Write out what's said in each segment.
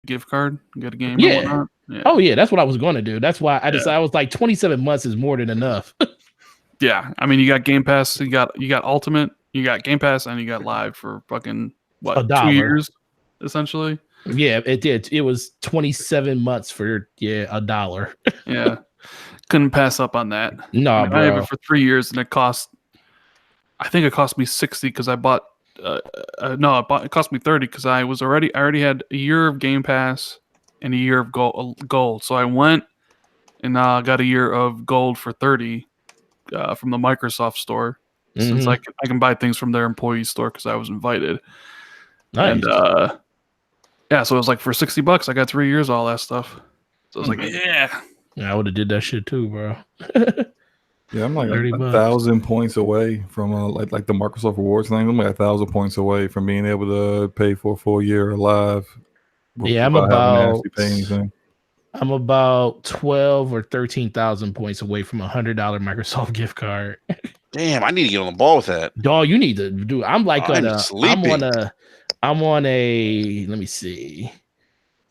gift card, get a game or Yeah. whatnot. Yeah. Oh yeah, that's what I was going to do. That's why I decided I was like 27 months is more than enough. Yeah, I mean, you got Game Pass, you got Ultimate, you got Game Pass, and you got Live for fucking what, $1. 2 years, essentially. Yeah, it did. It was 27 months for $1. Yeah, couldn't pass up on that. No, I mean, I have bro. it for 3 years, and I think it cost me 60 because I bought. It cost me 30 because I already had a year of Game Pass and a year of gold. So I went and got a year of gold for 30 from the Microsoft store, since I can buy things from their employee store because I was invited. Nice. And yeah, so it was like for $60, I got 3 years of all that stuff. So I was like, yeah, I would have did that shit too, bro. Yeah, I'm like 1,000 points away from like the Microsoft Rewards thing. I'm like 1,000 points away from being able to pay for a full year Live. Yeah, I'm about 12 or 13,000 points away from $100 Microsoft gift card. Damn, I need to get on the ball with that. Dog, you need to do. I'm like I'm on a let me see,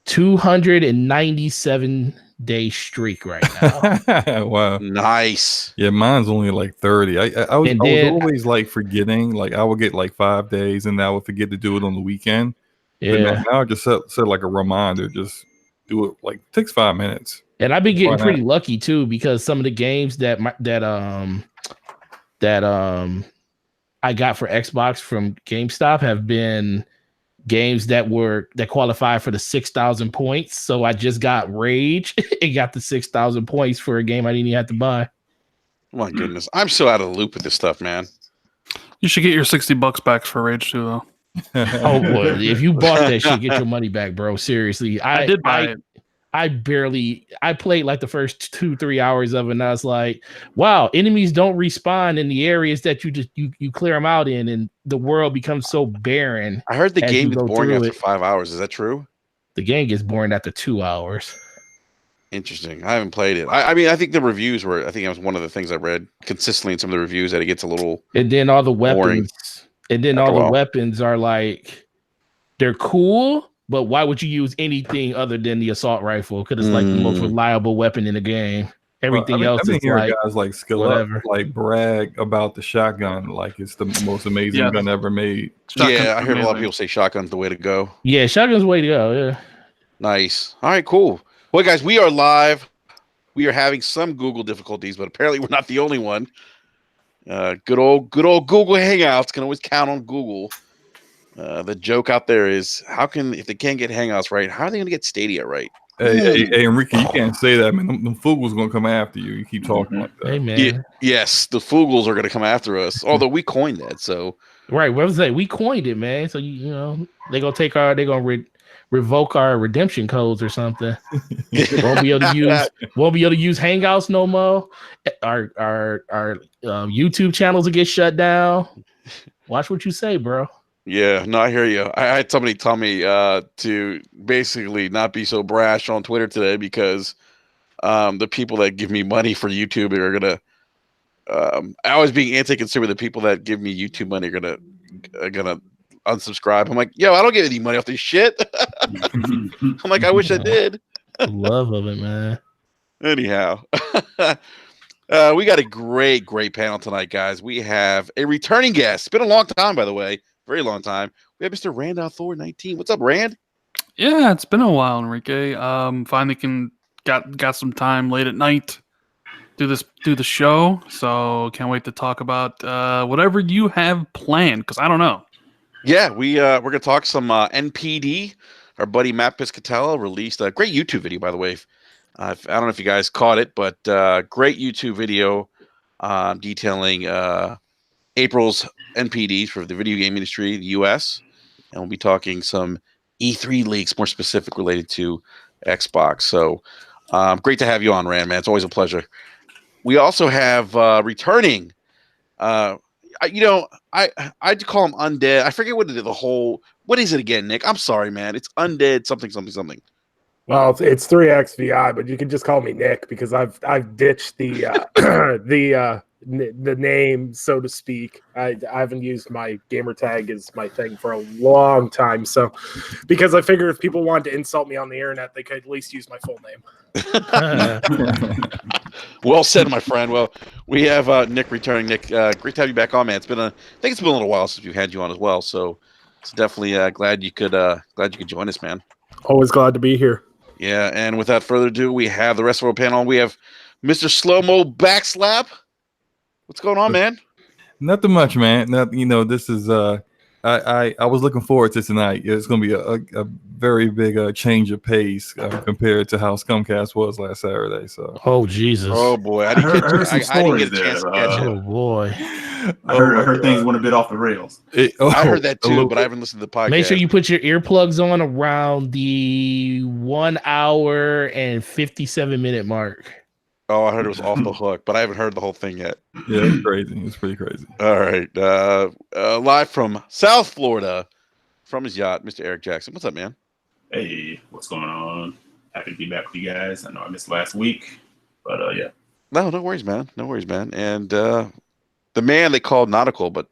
297-day streak right now. Wow, nice. Yeah, mine's only like 30. I was always like forgetting. Like I would get like 5 days, and I would forget to do it on the weekend. Yeah, but now I just set like a reminder. Just do it. Like it takes 5 minutes. And I've been getting pretty lucky too, because some of the games that I got for Xbox from GameStop have been games that qualify for the 6,000 points. So I just got Rage and got the 6,000 points for a game I didn't even have to buy. My goodness, I'm so out of the loop with this stuff, man. You should get your $60 back for Rage 2, though. Oh boy, if you bought that shit, get your money back, bro. Seriously, I did buy it. I played like the first 2-3 hours of it, and I was like, wow, enemies don't respawn in the areas that you clear them out in, and the world becomes so barren. I heard the game is boring after 5 hours. Is that true? The game gets boring after 2 hours. Interesting. I haven't played it. I mean, I think the reviews were, I think it was one of the things I read consistently in some of the reviews, that it gets a little and then all the weapons boring. And then all the weapons are like, they're cool, but why would you use anything other than the assault rifle? Because it's like the most reliable weapon in the game. Everything else is like guys like skill whatever. Up, like brag about the shotgun, like it's the most amazing gun ever made. I heard a lot of people say shotgun's the way to go. Yeah, shotgun's the way to go. Yeah. Nice. All right, cool. Well, guys, we are live. We are having some Google difficulties, but apparently we're not the only one. Good old Google Hangouts can always count on Google. The joke out there is, if they can't get Hangouts right, how are they going to get Stadia right? Hey, Enrique, you can't say that, man. The Fugles going to come after you. You keep talking like that. Hey, man. Yes, the Fugles are going to come after us. Although we coined that, so right. What was that? We coined it, man. So you know they're going to revoke our redemption codes or something. won't be able to use Hangouts no more. Our YouTube channels will get shut down. Watch what you say, bro. Yeah, no, I hear you. I had somebody tell me to basically not be so brash on Twitter today, because the people that give me money for YouTube are gonna. I was being anti-consumer. The people that give me YouTube money are gonna unsubscribe. I'm like, yo, I don't get any money off this shit. I'm like, I wish I did. Love of it, man. Anyhow, we got a great panel tonight, guys. We have a returning guest. It's been a long time, by the way, very long time. We have Mr. Rand Thor 19. What's up, Rand? Yeah, it's been a while, Enrique. Finally got some time late at night do the show. So can't wait to talk about whatever you have planned, because I don't know. Yeah, we're gonna talk some NPD. Our buddy Matt Piscatella released a great YouTube video, by the way. I don't know if you guys caught it, but great YouTube video detailing April's NPDs for the video game industry, the US, and we'll be talking some E3 leaks, more specific related to Xbox. So great to have you on, Rand, man. It's always a pleasure. We also have returning. I'd call him undead. I forget what what is it again, Nick? I'm sorry, man. It's undead something. Well, it's 3XVI, but you can just call me Nick, because I've ditched the the name, so to speak. I haven't used my gamer tag as my thing for a long time. So, because I figured if people wanted to insult me on the internet, they could at least use my full name. Well said, my friend. Well, we have Nick returning. Nick, great to have you back on, man. I think it's been a little while since we've had you on as well. So it's definitely glad you could join us, man. Always glad to be here. Yeah, and without further ado, we have the rest of our panel. We have Mr. Slow Mo Backslap. What's going on, man? Nothing much, man. This is I was looking forward to tonight. It's going to be a very big change of pace compared to how Scumcast was last Saturday. So, oh Jesus, oh boy, I didn't get a chance to catch it. Oh boy, I heard things went a bit off the rails. I heard that too, but I haven't listened to the podcast. Make sure you put your earplugs on around the 1 hour and 57-minute mark. Oh, I heard it was off the hook, but I haven't heard the whole thing yet. Yeah, it's crazy. It's pretty crazy. All right. Live from South Florida, from his yacht, Mr. Eric Jackson. What's up, man? Hey, what's going on? Happy to be back with you guys. I know I missed last week, but yeah. No worries, man. No worries, man. And the man they called Nautical, but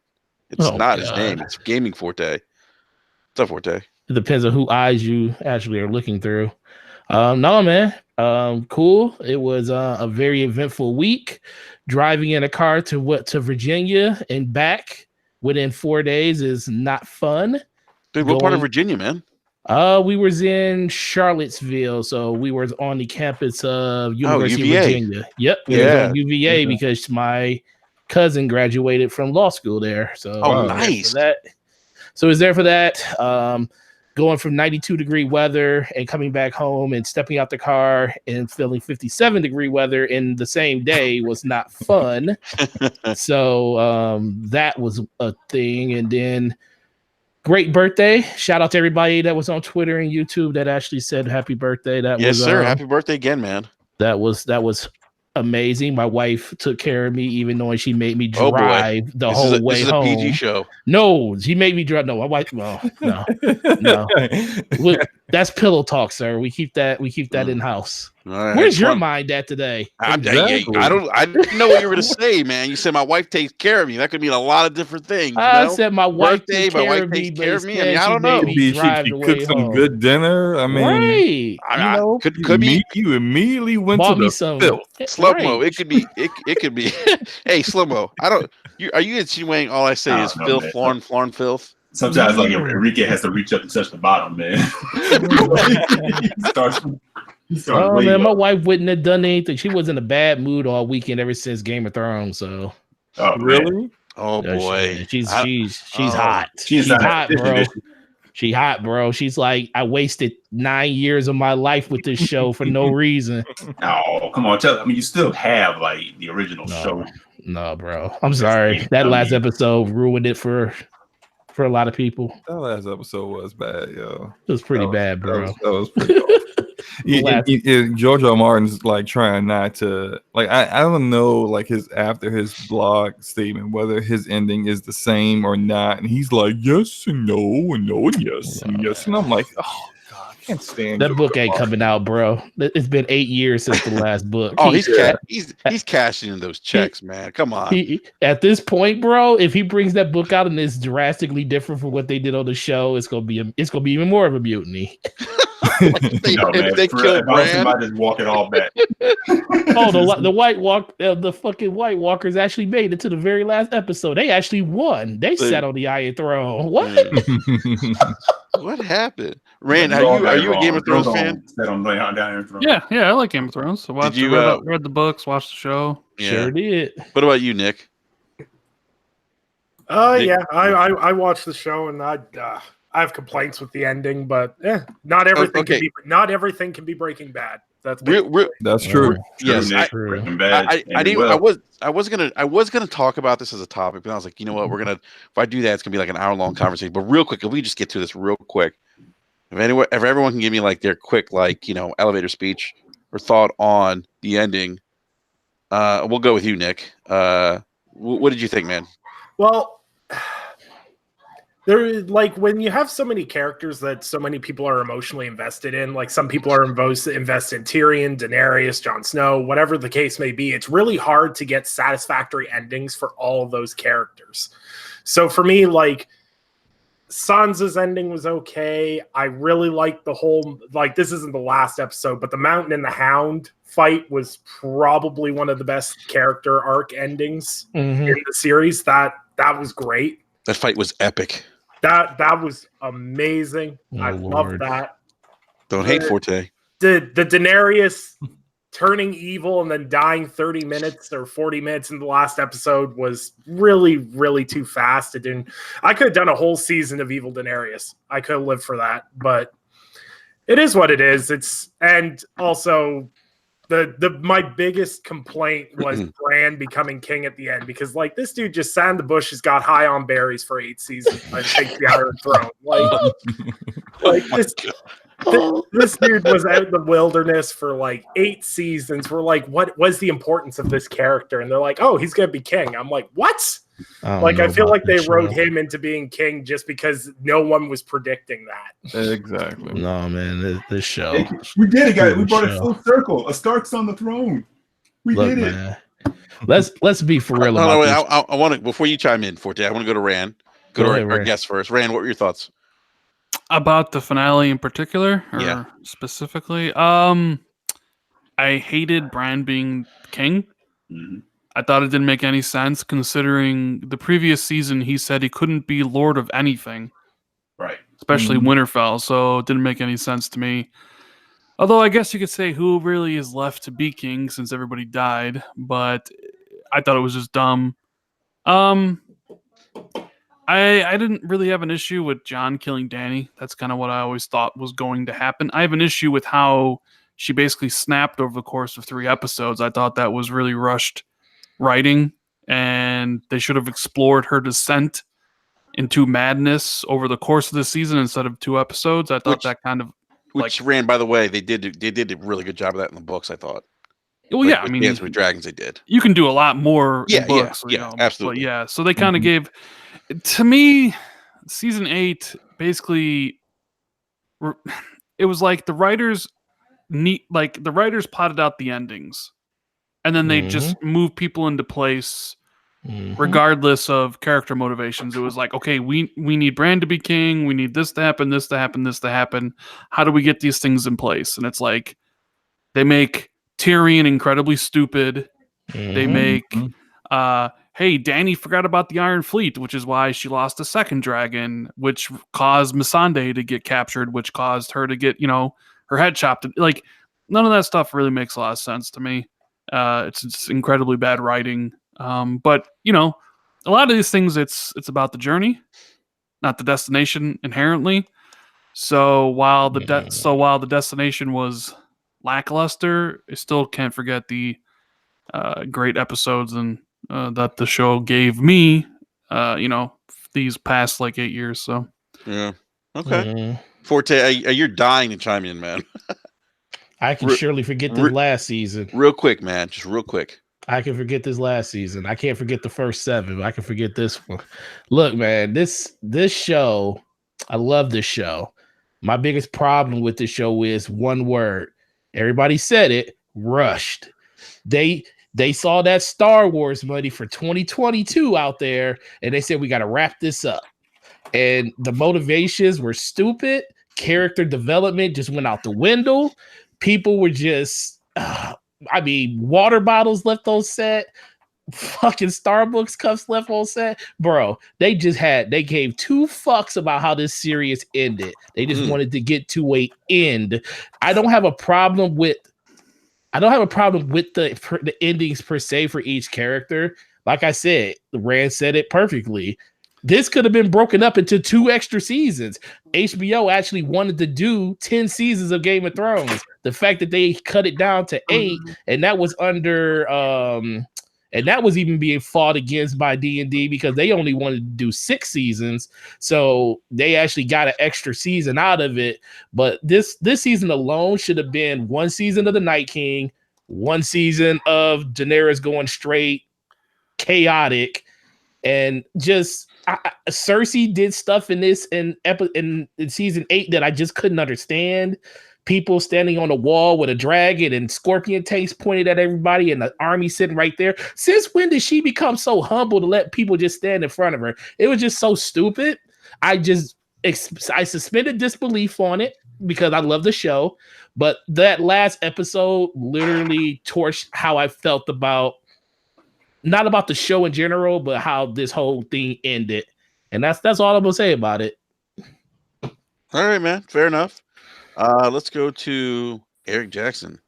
it's not his name. It's Gaming Forte. What's up, Forte? It depends on who eyes you actually are looking through. No, man. Cool. It was a very eventful week. Driving in a car to Virginia and back within 4 days is not fun. Dude, what part of Virginia, man? We was in Charlottesville, so we were on the campus of University of Virginia. Yep, we was on UVA because my cousin graduated from law school there. So nice. So was there for that. Going from 92-degree weather and coming back home and stepping out the car and feeling 57-degree weather in the same day was not fun. So that was a thing. And then great birthday. Shout out to everybody that was on Twitter and YouTube that actually said happy birthday. Yes, sir. Happy birthday again, man. That was amazing. My wife took care of me, even though she made me drive the whole way home. This is a PG show. No, she made me drive. No, my wife. No. Look, that's pillow talk, sir. We keep that in house. Right, where's your mind at today? I didn't know what you were going to say, man. You said my wife takes care of me. That could mean a lot of different things. I said my wife takes care of me. I mean, I don't know. She cooked some good dinner. I mean, could be. You immediately went to the filth. Slow-mo. It could be. It could be. Hey, slow-mo. Are you insinuating all I say is filth, Florin, filth? Sometimes, like Enrique has to reach up and touch the bottom, man. Man, my wife wouldn't have done anything. She was in a bad mood all weekend ever since Game of Thrones. So, really? Oh boy, she's hot. She's hot, bro. She hot, bro. She's like, I wasted 9 years of my life with this show for no reason. Oh, come on, you still have like the original show. No, bro. I'm sorry. That last episode ruined it for a lot of people. That last episode was bad, yo. It was pretty bad, bro. That was pretty awful. George R. Martin's like trying not to I don't know like after his blog statement whether his ending is the same or not, and he's like yes and no and no and yes and yes, and I'm like, oh god, I can't stand that book ain't coming out, bro. It's been 8 years since the last book. Oh, he's cashing in those checks, man. Come on. At this point, bro, if he brings that book out and it's drastically different from what they did on the show, it's gonna be even more of a mutiny. If they kill Bran, might just walk it all back. The fucking White Walkers actually made it to the very last episode. They actually won. They sat on the Iron Throne. What? What happened? Rand, are you a Game of Thrones fan? Yeah, I like Game of Thrones. So read the books, watched the show. Yeah. Sure did. What about you, Nick? Yeah, I watched the show and I have complaints with the ending, but not everything can be Breaking Bad. That's true. Yes, I was gonna talk about this as a topic, but I was like, you know what, if I do that, it's gonna be like an hour-long conversation. But real quick, if we just get through this real quick, if everyone can give me like their quick elevator speech or thought on the ending, we'll go with you, Nick. What did you think, man? Well, There, like, when you have so many characters that so many people are emotionally invested in, like some people are invested in Tyrion, Daenerys, Jon Snow, whatever the case may be, it's really hard to get satisfactory endings for all of those characters. So for me, like, Sansa's ending was okay. I really liked the whole, like, this isn't the last episode, but the Mountain and the Hound fight was probably one of the best character arc endings in the series. That was great. That fight was epic. That was amazing. I love that. Don't hate Forte. The Daenerys turning evil and then dying 30 minutes or 40 minutes in the last episode was really, really too fast. I could have done a whole season of evil Daenerys. I could have lived for that, but it is what it is. And also my biggest complaint was Bran becoming king at the end, because like this dude just sat in the bushes, got high on berries for 8 seasons and takes the Iron Throne. Like this dude was out in the wilderness for like 8 seasons. We're like, what was the importance of this character? And they're like, oh, he's gonna be king. I'm like, what? I feel like they wrote him into being king just because no one was predicting that. Exactly. No, man, this show. We did it, guys. We brought it full circle. A Stark's on the throne. We did it. Man, let's be for real. I want to, before you chime in, Forte, I want to go to Rand. Go to our guest first. Rand, what were your thoughts? About the finale in particular, or specifically? I hated Bran being king. Mm-hmm. I thought it didn't make any sense, considering the previous season he said he couldn't be lord of anything, right? Especially Winterfell. So it didn't make any sense to me. Although I guess you could say who really is left to be king since everybody died, but I thought it was just dumb. I didn't really have an issue with Jon killing Dany. That's kind of what I always thought was going to happen. I have an issue with how she basically snapped over the course of 3 episodes. I thought that was really rushed writing, and they should have explored her descent into madness over the course of the season instead of 2 episodes. I thought that kind of Rand, by the way, they did a really good job of that in the books, I thought. Well, yeah, I mean, Dance with Dragons, they did. You can do a lot more in books. Absolutely. But yeah, so they kind of gave, to me, season 8 basically, it was like the writers plotted out the endings, and then they just move people into place regardless of character motivations. It was like, okay, we need Bran to be king. We need this to happen, this to happen, this to happen. How do we get these things in place? And it's like they make Tyrion incredibly stupid. They make, hey, Dany forgot about the Iron Fleet, which is why she lost a second dragon, which caused Missandei to get captured, which caused her to get, her head chopped. Like, none of that stuff really makes a lot of sense to me. It's incredibly bad writing. But a lot of these things, it's about the journey, not the destination inherently. So while the destination was lackluster, I still can't forget the great episodes and that the show gave me. These past 8 years. So yeah, okay. Forte, you're dying to chime in, man. I can surely forget this last season. Real quick, man. Just real quick. I can forget this last season. I can't forget the first 7, but I can forget this one. Look, man, this show, I love this show. My biggest problem with this show is one word. Everybody said it, rushed. They saw that Star Wars money for 2022 out there, and they said, we got to wrap this up. And the motivations were stupid. Character development just went out the window. People were just, water bottles left on set. Fucking Starbucks cups left on set. Bro, they gave 2 fucks about how this series ended. They just wanted to get to a end. I don't have a problem with the endings per se for each character. Like I said, Rand said it perfectly. This could have been broken up into 2 extra seasons. HBO actually wanted to do 10 seasons of Game of Thrones. The fact that they cut it down to 8, and that was under, and that was even being fought against by D&D because they only wanted to do 6 seasons. So they actually got an extra season out of it. But this season alone should have been 1 season of the Night King, 1 season of Daenerys going straight chaotic, and just Cersei did stuff in this in season 8 that I just couldn't understand. People standing on a wall with a dragon and scorpion taste pointed at everybody, and the army sitting right there. Since when did she become so humble to let people just stand in front of her? It was just so stupid. I suspended disbelief on it because I love the show, but that last episode literally torched how I felt about, not about the show in general, but how this whole thing ended. And that's all I'm gonna say about it. All right, man. Fair enough. Let's go to Eric Jackson.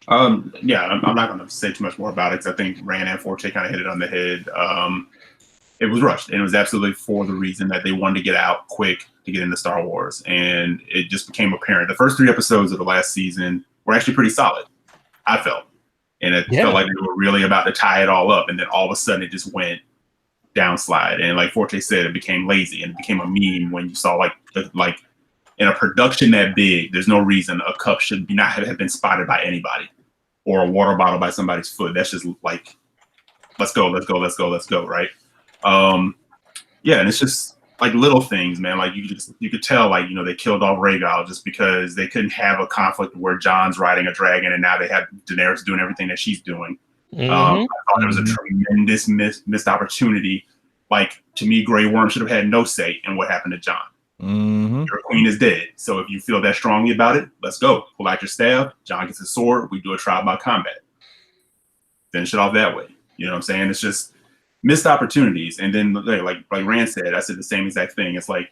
Yeah, I'm not going to say too much more about it because I think Rand and Forte kind of hit it on the head. It was rushed, and it was absolutely for the reason that they wanted to get out quick to get into Star Wars, and it just became apparent. The first 3 episodes of the last season were actually pretty solid, I felt, and it felt like they were really about to tie it all up, and then all of a sudden it just went downslide, and like Forte said, it became lazy, and it became a meme when you saw like in a production that big, there's no reason a cup should not have been spotted by anybody, or a water bottle by somebody's foot. That's just like, let's go, right? Yeah, and it's just like little things, man. Like you could tell, like, you know, they killed off Rhaegal just because they couldn't have a conflict where Jon's riding a dragon, and now they have Daenerys doing everything that she's doing. I thought it was a tremendous missed opportunity. Like, to me, Grey Worm should have had no say in what happened to Jon. Your queen is dead. So if you feel that strongly about it, let's go. Pull out your staff. Jon gets his sword. We do a trial by combat. Finish it off that way. You know what I'm saying? It's just missed opportunities. And then, like Rand said, I said the same exact thing. It's like,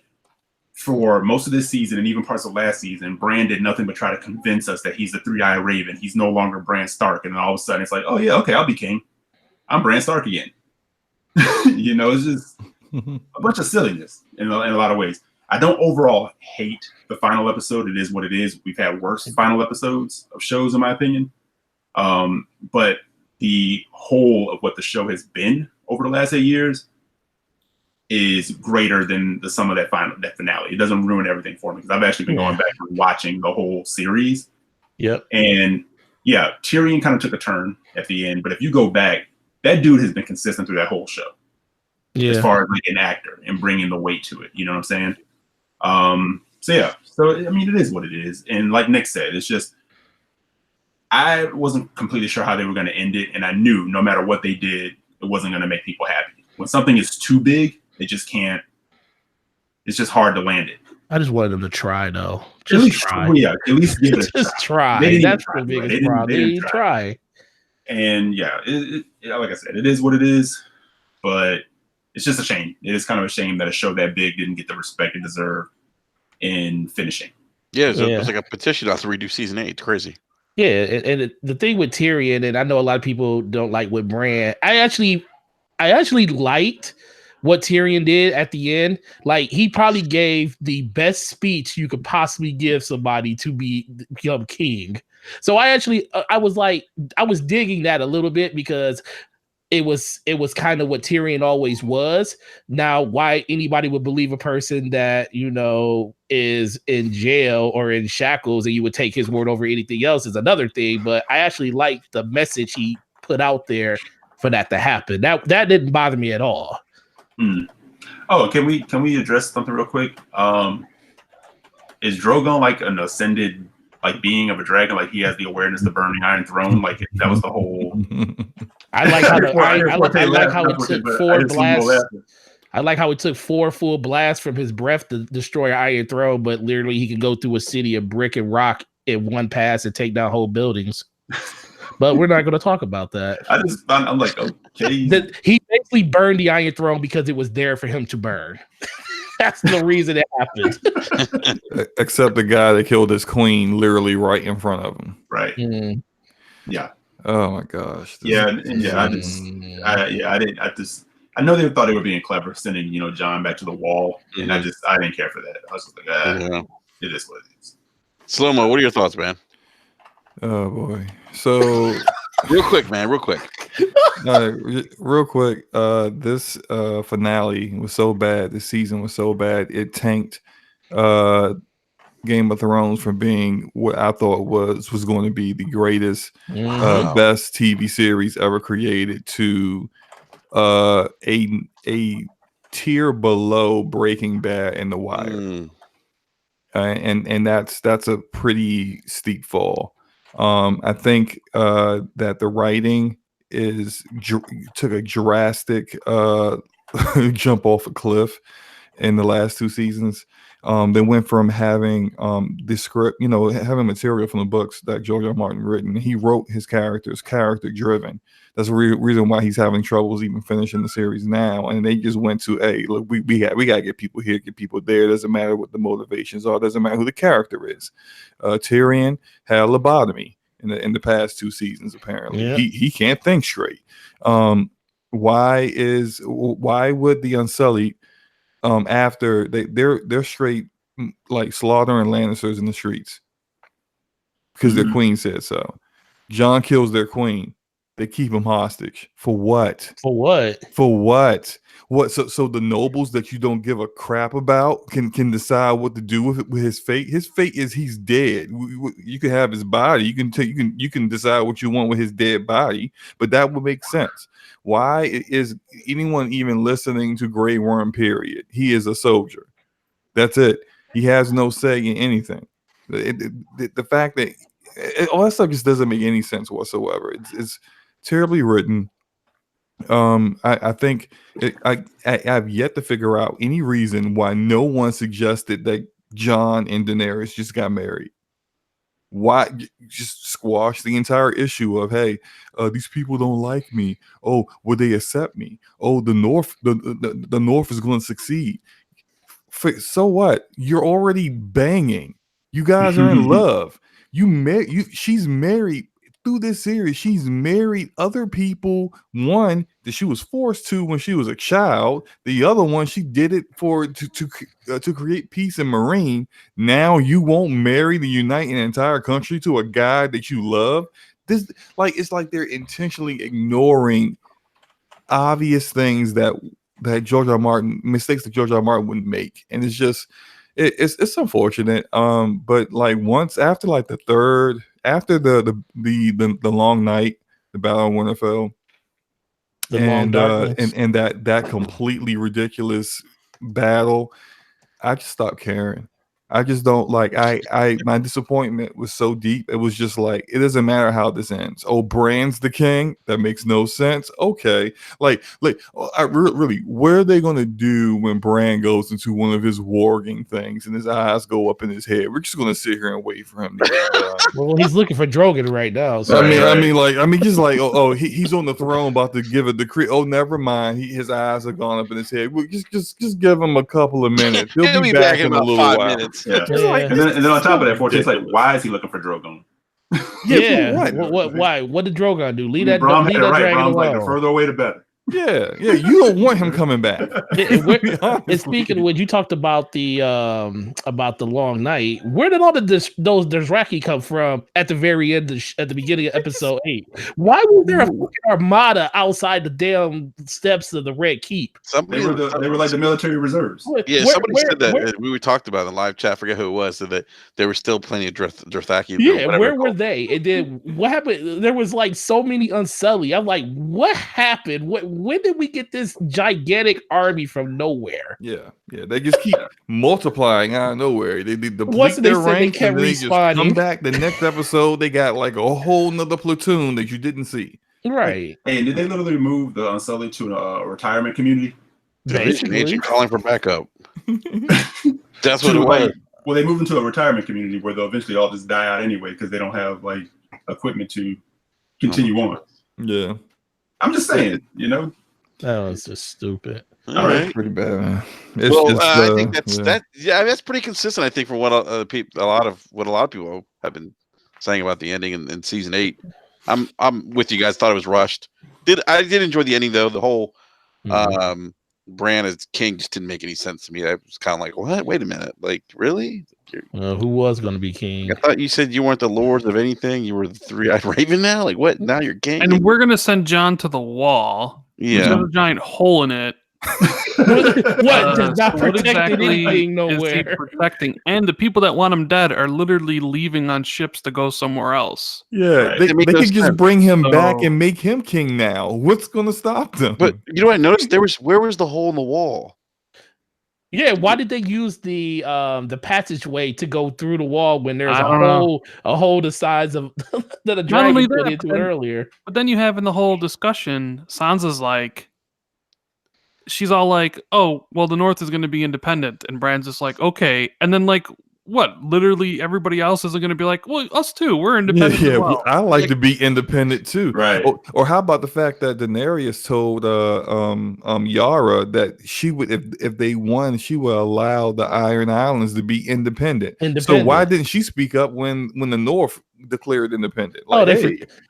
for most of this season and even parts of last season, Bran did nothing but try to convince us that he's the three-eyed raven. He's no longer Bran Stark. And then all of a sudden it's like, oh yeah, okay, I'll be king. I'm Bran Stark again. You know, it's just a bunch of silliness in a lot of ways. I don't overall hate the final episode. It is what it is. We've had worse final episodes of shows, in my opinion. But the whole of what the show has been over the last 8 years is greater than the sum of that finale. It doesn't ruin everything for me because I've actually been going back and watching the whole series. Yep. And yeah, Tyrion kind of took a turn at the end, but if you go back, that dude has been consistent through that whole show. Yeah. As far as like an actor and bringing the weight to it, you know what I'm saying? So yeah, so I mean, it is what it is. And like Nick said, it's just, I wasn't completely sure how they were going to end it. And I knew no matter what they did, it wasn't going to make people happy. When something is too big, it just can't, it's just hard to land it. I just wanted them to try though. Just try. Yeah, at least give it a just try. That's the biggest problem. They didn't try. And yeah, like I said, it is what it is, but it's just a shame. It is kind of a shame that a show that big didn't get the respect it deserved in finishing. Yeah, it's like a petition to redo season 8. It's crazy. Yeah, and the thing with Tyrion, and I know a lot of people don't like with Bran. I actually liked what Tyrion did at the end. Like, he probably gave the best speech you could possibly give somebody to become king. So I was digging that a little bit because it was kind of what Tyrion always was. Now, why anybody would believe a person that, you know, is in jail or in shackles and you would take his word over anything else is another thing. But I actually liked the message he put out there for that to happen. That didn't bother me at all. Oh, can we address something real quick? Is Drogon like an ascended like being of a dragon? Like, he has the awareness to burn the Iron Throne? Like, that was the whole. I like how it took 4 blasts. I like how it took 4 full blasts from his breath to destroy Iron Throne, but literally he could go through a city of brick and rock in one pass and take down whole buildings. But we're not going to talk about that. I'm like, okay. He basically burned the Iron Throne because it was there for him to burn. That's the reason it happened. Except the guy that killed his queen literally right in front of him. Right. Yeah. Oh my gosh. I know they thought they were being clever sending, you know, Jon back to the wall, and I didn't care for that. I was like, it is what it is. Slow-mo, what are your thoughts, man? Oh boy. So real quick, man, real quick. This finale was so bad. This season was so bad. It tanked Game of Thrones from being what I thought was going to be the greatest, best TV series ever created to a tier below Breaking Bad and The Wire. And that's a pretty steep fall. I think that the writing took a drastic jump off a cliff in the last 2 seasons. They went from having the script, having material from the books that George R. Martin written. He wrote his characters character driven. That's the reason why he's having troubles even finishing the series now. And they just went to, hey, look, we got to get people here, get people there. It doesn't matter what the motivations are. It doesn't matter who the character is. Tyrion had a lobotomy in the past 2 seasons. Apparently, he can't think straight. Why would the Unsullied, after they're straight like slaughtering Lannisters in the streets because their queen said so. Jon kills their queen. They keep him hostage for what? For what? For what? What? So the nobles that you don't give a crap about can decide what to do with his fate. His fate is he's dead. You can have his body. You can decide what you want with his dead body. But that would make sense. Why is anyone even listening to Grey Worm? Period. He is a soldier. That's it. He has no say in anything. The fact that all that stuff just doesn't make any sense whatsoever. It's terribly written. I think I've yet to figure out any reason why no one suggested that Jon and Daenerys just got married. Why just squash the entire issue of, hey, these people don't like me. Oh, will they accept me? Oh, the North is going to succeed. So what? You're already banging. You guys are in love. She's married through this series. She's married other people. One that she was forced to when she was a child. The other one she did it to create peace in Marine. Now you won't marry the uniting entire country to a guy that you love. It's like they're intentionally ignoring obvious things that George R. Martin, mistakes that George R. Martin wouldn't make, and it's just it's unfortunate. But like once after like the third, after the long night, the Battle of Winterfell, and that completely ridiculous battle, I just stopped caring. I just don't like. My disappointment was so deep. It was just like, it doesn't matter how this ends. Oh, Bran's the king. That makes no sense. Okay, really, what are they gonna do when Bran goes into one of his warging things and his eyes go up in his head? We're just gonna sit here and wait for him to get done. Well, he's looking for Drogon right now. So. He's on the throne about to give a decree. Oh, never mind. His eyes are gone up in his head. Well, just give him a couple of minutes. He'll be back in a little 5 minutes. Yeah. And then on top of that, 14, it's like, why is he looking for Drogon? What? Why? What did Drogon do? Leave that dragon alone. Like, the further away, the better. Yeah. You don't want him coming back. And speaking of which, you talked about the long night. Where did all those Dothraki come from at the very end, at the beginning of episode 8? Why was there a fucking armada outside the damn steps of the Red Keep? They were like the military reserves. Yeah, somebody said that we talked about in the live chat. I forget who it was. That there were still plenty of Dothraki. Yeah, where were they? And then what happened? There was like so many Unsullied. I'm like, what happened? When did we get this gigantic army from nowhere? Yeah. They just keep multiplying out of nowhere. They deplete their ranks and they just come back. The next episode, they got like a whole nother platoon that you didn't see. Right. Hey, did they literally move the Unsullied to a retirement community? Basically, calling for backup. That's what it was. Well, they moved into a retirement community where they'll eventually all just die out anyway because they don't have like equipment to continue on. Yeah. I'm just saying, That was just stupid. All right, pretty bad, man. I think that's pretty consistent. I think for what a lot of people have been saying about the ending in season 8. I'm with you guys. Thought it was rushed. I did enjoy the ending though. The whole Bran as king just didn't make any sense to me. I was kind of like, what? Wait a minute. Like, really? Who was going to be king? I thought you said you weren't the lords of anything. You were the three-eyed raven now? Like, what? Now you're king? And we're going to send Jon to the wall. Yeah. There's a giant hole in it. What does not what protect exactly anything is he nowhere? protecting? And the people that want him dead are literally leaving on ships to go somewhere else. Yeah, Right. they It made no could just sense. bring him back So- and make him king now. What's going to stop them? But you know what I noticed? Where was the hole in the wall? Yeah, why did they use the passageway to go through the wall when there's I a don't know. hole the size of that a Not only dragon put that, into but it then- earlier? But then you have in the whole discussion, Sansa's like, she's all like, "Oh, well, the North is going to be independent," and Bran's just like, "Okay," and then like, what? Literally, everybody else is going to be like, "Well, us too. We're independent." Yeah, as well. I like to be independent too. Right. Or how about the fact that Daenerys told Yara that she would, if they won, she would allow the Iron Islands to be independent. So why didn't she speak up when the North declared independent? Like,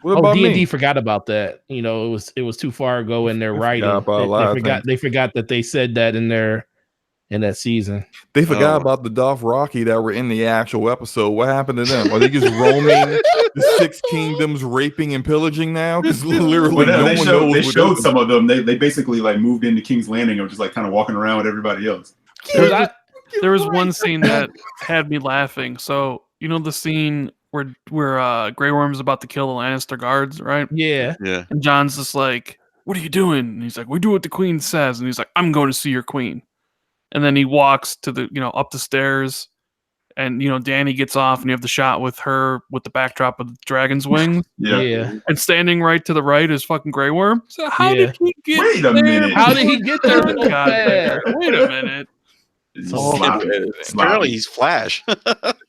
what about D&D me? forgot about that. You know, it was too far ago in their writing. about a lot of things. They forgot that they said that in that season. They forgot about the Dothraki that were in the actual episode. What happened to them? Are they just roaming the 6 kingdoms, raping and pillaging now? Because literally no one knows. They showed some of them. They basically like moved into King's Landing and were just like kind of walking around with everybody else. There was one scene that had me laughing. So you know the scene where Grey Worm's about to kill the Lannister guards, right? Yeah. Yeah. And John's just like, "What are you doing?" And he's like, "We do what the queen says." And he's like, "I'm going to see your queen." And then he walks to the, up the stairs, and Dany gets off, and you have the shot with her with the backdrop of the dragon's wings. Yeah. And standing right to the right is fucking Grey Worm. So how did he get Wait a there? minute. How did he get there? So God, fast? wait a minute. Apparently he's Flash.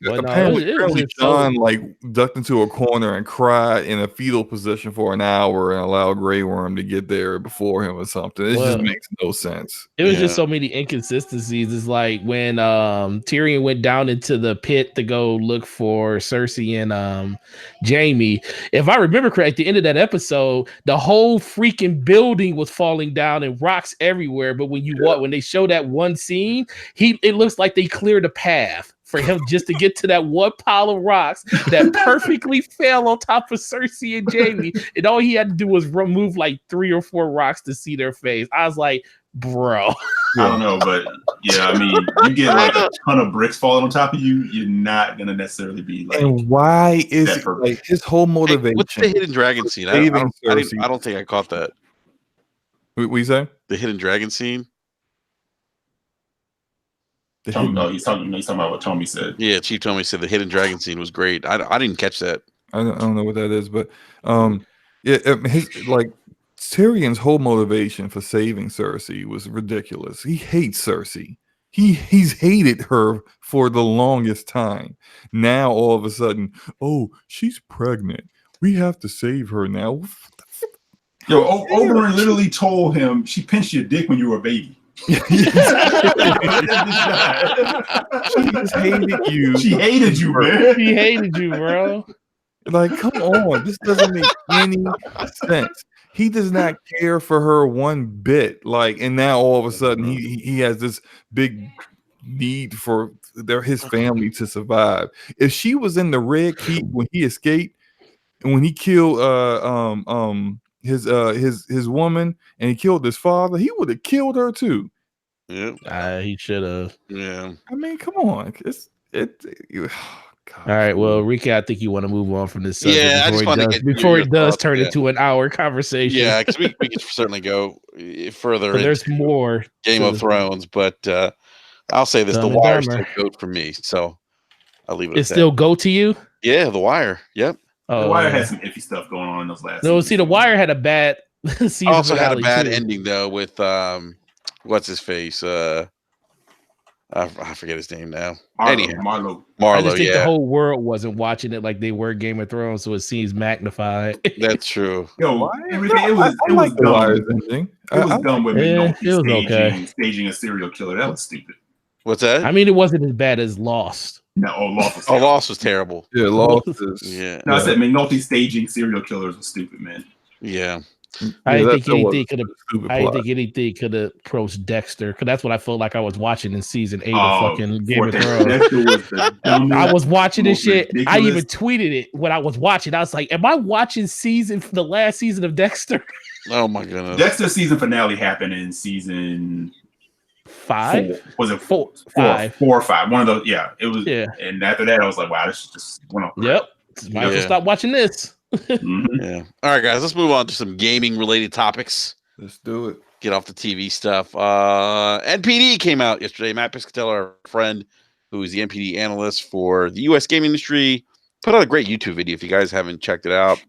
Apparently John like ducked into a corner and cried in a fetal position for an hour and allowed Grey Worm to get there before him or something. It just makes no sense. It was just so many inconsistencies. It's like when Tyrion went down into the pit to go look for Cersei and Jaime. If I remember correctly, at the end of that episode, the whole freaking building was falling down and rocks everywhere. But when when they show that one scene, it looks like they cleared a path for him just to get to that one pile of rocks that perfectly fell on top of Cersei and Jaime. And all he had to do was remove like 3 or 4 rocks to see their face. I was like, bro. I don't know, but yeah, I mean, you get like a ton of bricks falling on top of you, you're not gonna necessarily be like. And why is it like his whole motivation? Hey, what's the hidden dragon scene? I don't think I caught that. What you say? The hidden dragon scene. No, he's talking about what Tommy said. Yeah, Chief Tommy said the hidden dragon scene was great. I didn't catch that. I don't know what that is, but his Tyrion's whole motivation for saving Cersei was ridiculous. He hates Cersei. He's hated her for the longest time. Now all of a sudden, oh, she's pregnant. We have to save her now. Yo, Oberyn literally told him she pinched your dick when you were a baby. She just hated you. She hated you, man. She hated you, bro. Like, come on. This doesn't make any sense. He does not care for her one bit. Like, and now all of a sudden he has this big need for his family to survive. If she was in the Red Keep when he escaped and when he killed his woman and he killed his father, he would have killed her too. Yeah, he should have. Yeah, I mean, come on, all right, well, Rika, I think you want to move on from this subject. Yeah, before it does turn into an hour conversation. Yeah, because we can certainly go further. But there's more Game of Thrones, but I'll say this: The Wire is still GOAT for me. So I'll leave it. It's still GOAT to you? Yeah, The Wire. Yep. The Wire had some iffy stuff going on in those last. No, see, The Wire had a bad season. Also had a bad ending though with what's his face? I forget his name now. Marlo. I just think the whole world wasn't watching it like they were Game of Thrones, so it seems magnified. That's true. Yo, it was dumb. It was dumb with staging a serial killer. That was stupid. What's that? I mean, it wasn't as bad as Lost. No, Lost. Lost was terrible. Yeah, Lost is. Yeah. No, I said McNulty staging serial killers was stupid, man. Yeah. I didn't think anything could have approached Dexter, because that's what I felt like I was watching in season 8 of fucking Game of Thrones. I was watching this shit. Ridiculous. I even tweeted it when I was watching. I was like, "Am I watching the last season of Dexter?" Oh my goodness. Dexter's season finale happened in season 5. 4. Was it 4? 5. 4 or 5. One of those. Yeah, it was. Yeah. And after that, I was like, wow, this just went off. Yep. Might as well stop watching this. Yeah. All right, guys, let's move on to some gaming related topics. Let's do it. Get off the TV stuff. NPD came out yesterday. Matt Piscatella, our friend, who is the NPD analyst for the U.S. gaming industry, put out a great YouTube video. If you guys haven't checked it out,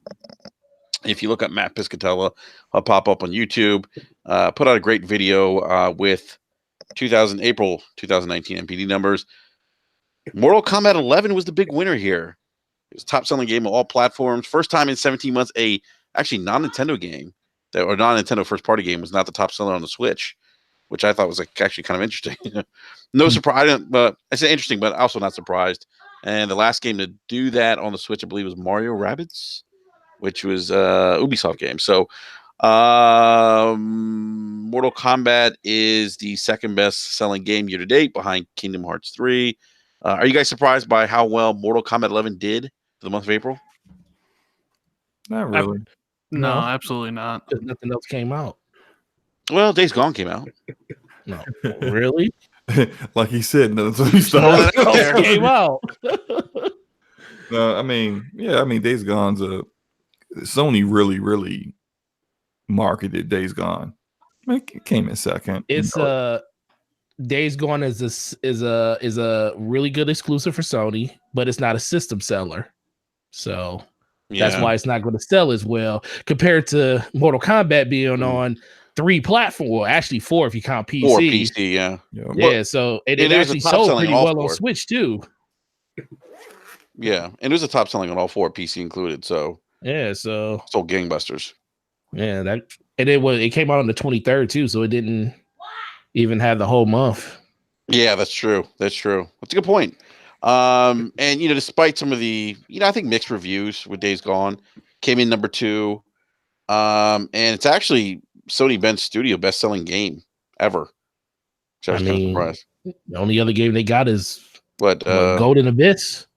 if you look up Matt Piscatella, I'll pop up on YouTube. Put out a great video with April 2019 NPD numbers. Mortal Kombat 11 was the big winner here. It was top selling game on all platforms. First time in 17 months, actually non-Nintendo game or non-Nintendo first party game was not the top seller on the Switch, which I thought was actually kind of interesting. No surprise. I say interesting, but also not surprised. And the last game to do that on the Switch, I believe, was Mario Rabbids, which was Ubisoft game. So Mortal Kombat is the second best selling game year to date behind Kingdom Hearts 3. Are you guys surprised by how well Mortal Kombat 11 did for the month of April? Not really. No, absolutely not. Because nothing else came out. Well, Days Gone came out. No, really? Like he said, nothing came out. No, I mean, Days Gone's Sony really marketed Days Gone. I mean, it came in second. It's Days Gone is a really good exclusive for Sony, but it's not a system seller. So that's why it's not going to sell as well compared to Mortal Kombat being on 3 platforms. Well, actually 4 if you count PC. 4 PC, yeah. Yeah, so it actually sold pretty well on Switch too. Yeah, and it was a top selling on all 4, PC included. So yeah, so sold gangbusters. Yeah, it came out on the 23rd too, so it didn't even have the whole month. Yeah, that's true. That's a good point. And despite some of the I think mixed reviews with Days Gone, came in number 2. And it's actually Sony Ben's Studio best selling game ever. Which I was kind of surprised. The only other game they got is Golden Abyss.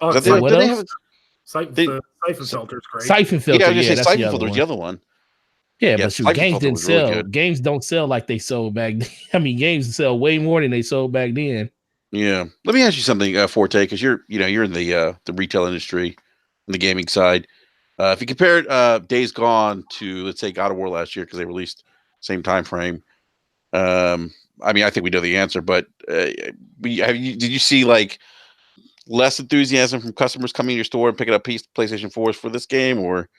Oh, what else? Siphon Filter's great. Siphon Filter, that's Siphon Filter was the other one. Yeah, but games didn't sell. Really games don't sell like they sold back then. I mean, games sell way more than they sold back then. Yeah. Let me ask you something, Forte, because you're in the retail industry, on the gaming side. If you compare Days Gone to, let's say, God of War last year, because they released same time frame. I mean, I think we know the answer, but did you see like less enthusiasm from customers coming to your store and picking up PlayStation 4s for this game, or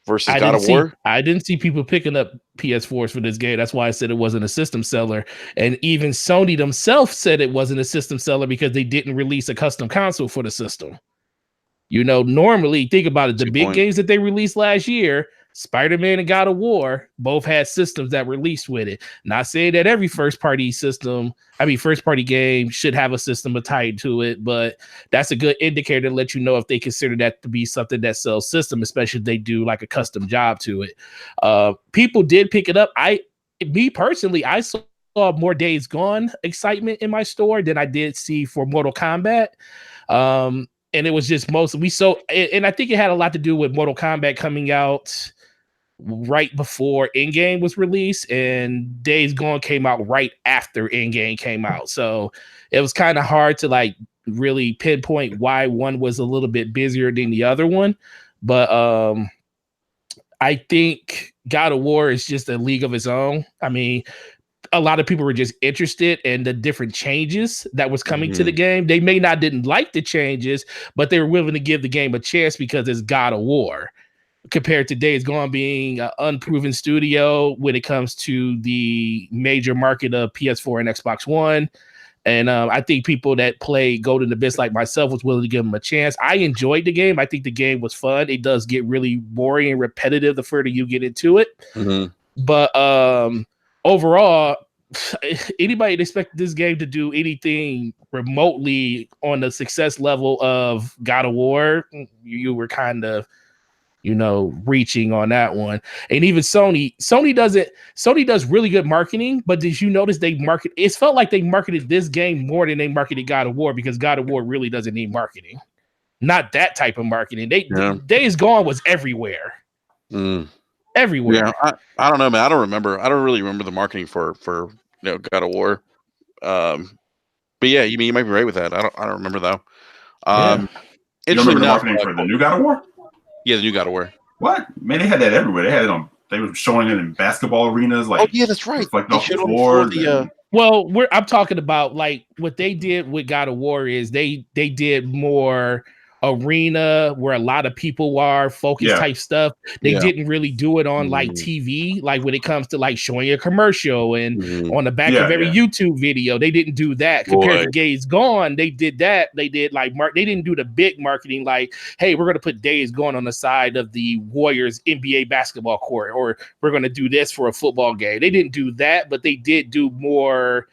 versus God of War? I didn't see people picking up PS4s for this game. That's why I said it wasn't a system seller. And even Sony themselves said it wasn't a system seller because they didn't release a custom console for the system. Normally, think about it. The big games that they released last year, Spider-Man and God of War, both had systems that released with it. Not saying that every first-party game should have a system tied to it, but that's a good indicator to let you know if they consider that to be something that sells system, especially if they do like a custom job to it. People did pick it up. Me personally, I saw more Days Gone excitement in my store than I did see for Mortal Kombat. And it was just and I think it had a lot to do with Mortal Kombat coming out right before Endgame was released, and Days Gone came out right after Endgame came out. So it was kind of hard to like really pinpoint why one was a little bit busier than the other one. But I think God of War is just a league of its own. I mean, a lot of people were just interested in the different changes that was coming to the game. They didn't like the changes, but they were willing to give the game a chance because it's God of War, compared to Days Gone being an unproven studio when it comes to the major market of PS4 and Xbox One. And I think people that play Golden Abyss like myself was willing to give them a chance. I enjoyed the game. I think the game was fun. It does get really boring and repetitive the further you get into it. But overall, anybody that expected this game to do anything remotely on the success level of God of War, you were kind of, reaching on that one. And even Sony does really good marketing, but did you notice it felt like they marketed this game more than they marketed God of War, because God of War really doesn't need marketing. Not that type of marketing. Days Gone was everywhere. everywhere. Yeah, I don't know, man. I don't remember. I don't really remember the marketing for God of War. But yeah, you might be right with that. I don't remember though. You Interesting remember the enough, marketing for the new God of War? Yeah, the new God of War. What? Man, they had that everywhere. They had it on. They were showing it in basketball arenas. Like, oh yeah, that's right. Reflecting They off the showed floors. the. Well, I'm talking about like what they did with God of War is they did more arena where a lot of people are focused type stuff. They didn't really do it on like TV, like when it comes to like showing a commercial and on the back of every YouTube video. They didn't do that. Compared to Days Gone, they did that. They did like they didn't do the big marketing like, hey, we're gonna put Days Gone on the side of the Warriors NBA basketball court, or we're gonna do this for a football game. They didn't do that, but they did do more